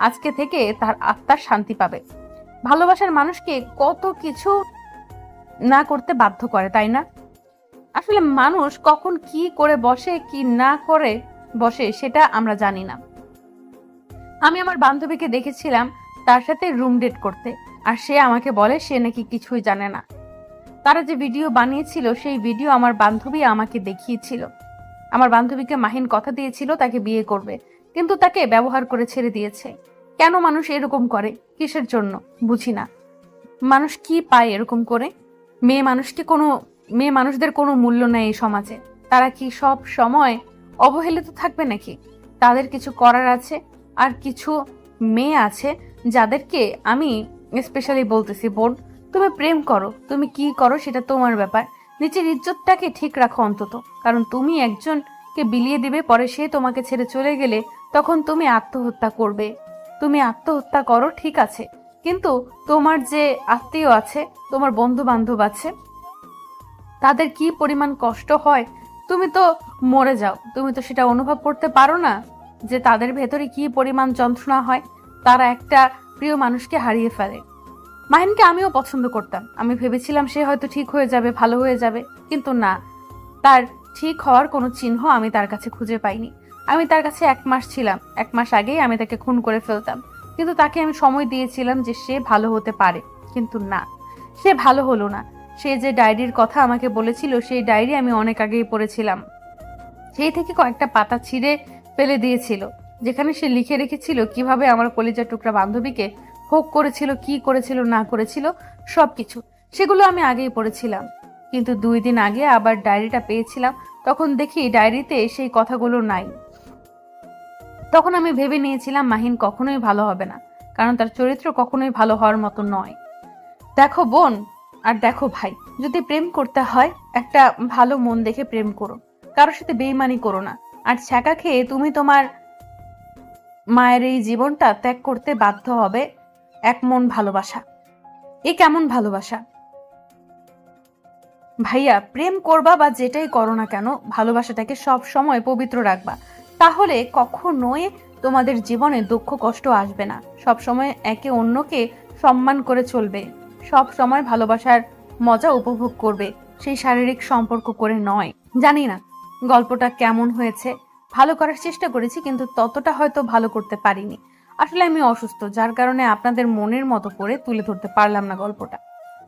আজকে থেকে তার আত্মার শান্তি পাবে। ভালোবাসার মানুষকে কত কিছু না করতে বাধ্য করে, তাই না? আসলে মানুষ কখন কি করে বসে কি না করে বসে সেটা আমরা জানি না। আমি আমার বান্ধবীকে দেখেছিলাম তার সাথে রুম ডেট করতে, আর সে আমাকে বলে সে নাকি কিছুই জানে না। তারা যে ভিডিও বানিয়েছিল সেই ভিডিও আমার বান্ধবী আমাকে দেখিয়েছিল। আমার বান্ধবীকে মাহিন কথা দিয়েছিল তাকে বিয়ে করবে, কিন্তু তাকে ব্যবহার করে ছেড়ে দিয়েছে। কেন মানুষ এরকম করে? কিসের জন্য বুঝি না। মানুষ কি পায় এরকম করে? মেয়ে মানুষদের কোনো মূল্য নেই এই সমাজে। তারা কি সব সময় অবহেলিত থাকবে নাকি? তাদের কিছু করার আছে। আর কিছু মেয়ে আছে যাদেরকে আমি স্পেশালি বলতেছি, বোন তুমি প্রেম করো, তুমি কি করো সেটা তোমার ব্যাপার। নিজের ইজ্জতটাকে ঠিক রাখো অন্তত। কারণ তুমি একজনকে বিলিয়ে দিবে, পরে সে তোমাকে ছেড়ে চলে গেলে তখন তুমি আত্মহত্যা করবে। তুমি আত্মহত্যা করো ঠিক আছে, কিন্তু তোমার যে আত্মীয় আছে, তোমার বন্ধু বান্ধব আছে, তাদের কি পরিমাণ কষ্ট হয় তুমি তো মরে যাও, তুমি তো সেটা অনুভব করতে পারো না যে তাদের ভেতরে কি পরিমাণ যন্ত্রণা হয়। তারা একটা প্রিয় মানুষকে হারিয়ে ফেলে। মাহিনকে আমিও পছন্দ করতাম। আমি ভেবেছিলাম সে হয়তো ঠিক হয়ে যাবে, ভালো হয়ে যাবে, কিন্তু না, তার ঠিক হওয়ার কোনো চিহ্ন আমি তার কাছে খুঁজে পাইনি। আমি তার কাছে 1 মাস ছিলাম। 1 মাস আগেই আমি তাকে খুন করে ফেলতাম, কিন্তু তাকে আমি সময় দিয়েছিলাম যে সে ভালো হতে পারে, কিন্তু না, সে ভালো হলো না। সে যে ডায়েরির কথা আমাকে বলেছিল সেই ডায়েরি আমি অনেক আগেই পড়েছিলাম। সেই থেকে কয়েকটা পাতা ছিঁড়ে ফেলে দিয়েছিল, যেখানে সে লিখে রেখেছিল কিভাবে আমার কলিজার টুকরা বান্ধবীকে হোক করেছিল, কি করেছিল না করেছিল সবকিছু। সেগুলো আমি আগেই পড়েছিলাম, কিন্তু 2 দিন আগে আবার ডায়েরিটা পেয়েছিলাম। তখন দেখি ডায়েরিতে সেই কথাগুলো নাই। তখন আমি ভেবে নিয়েছিলাম মাহিন কখনোই ভালো হবে না, কারণ তার চরিত্র কখনোই ভালো হওয়ার মতো নয়। দেখো বোন আর দেখো ভাই, যদি প্রেম করতে হয় একটা ভালো মন দেখে প্রেম করো, কারোর সাথে বেইমানি করো না। আর ছ্যাঁকা খেয়ে তুমি তোমার মায়ের এই জীবনটা ত্যাগ করতে বাধ্য হবে এক মন ভালোবাসা। এ কেমন ভালোবাসা ভাইয়া? প্রেম করবা বা যেটাই করো না কেন, ভালোবাসাটাকে সব সময় পবিত্র রাখবা, তাহলে কখনোই তোমাদের জীবনে দুঃখ কষ্ট আসবে না। সব সময় একে অন্যকে সম্মান করে চলবে, সব সময় ভালোবাসার মজা উপভোগ করবে, সেই শারীরিক সম্পর্ক করে নয়। জানি না গল্পটা কেমন হয়েছে, ভালো করার চেষ্টা করেছি, কিন্তু ততটা হয়তো ভালো করতে পারিনি। আসলে আমি অসুস্থ, যার কারণে আপনাদের মনের মতো করে তুলে ধরতে পারলাম না গল্পটা।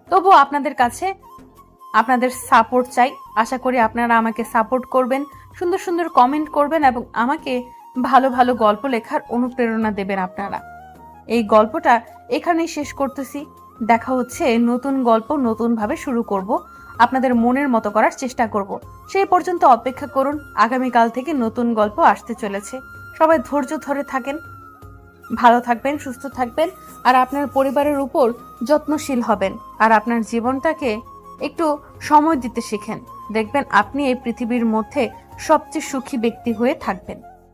তবুও আপনাদের কাছে আপনাদের সাপোর্ট চাই। আশা করি আপনারা আমাকে সাপোর্ট করবেন, সুন্দর সুন্দর কমেন্ট করবেন এবং আমাকে ভালো ভালো গল্প লেখার অনুপ্রেরণা দেবেন আপনারা। এই গল্পটা এখানেই শেষ করতেছি। দেখা হচ্ছে নতুন গল্প, নতুনভাবে শুরু করব, আপনাদের মনের মতো করার চেষ্টা করব। সেই পর্যন্ত অপেক্ষা করুন, আগামীকাল থেকে নতুন গল্প আসতে চলেছে। সবাই ধৈর্য ধরে থাকেন, ভালো থাকবেন, সুস্থ থাকবেন, আর আপনার পরিবারের উপর যত্নশীল হবেন, আর আপনার জীবনটাকে একটু সময় দিতে শিখেন। দেখবেন আপনি এই পৃথিবীর মধ্যে সবচেয়ে সুখী ব্যক্তি হয়ে থাকবেন।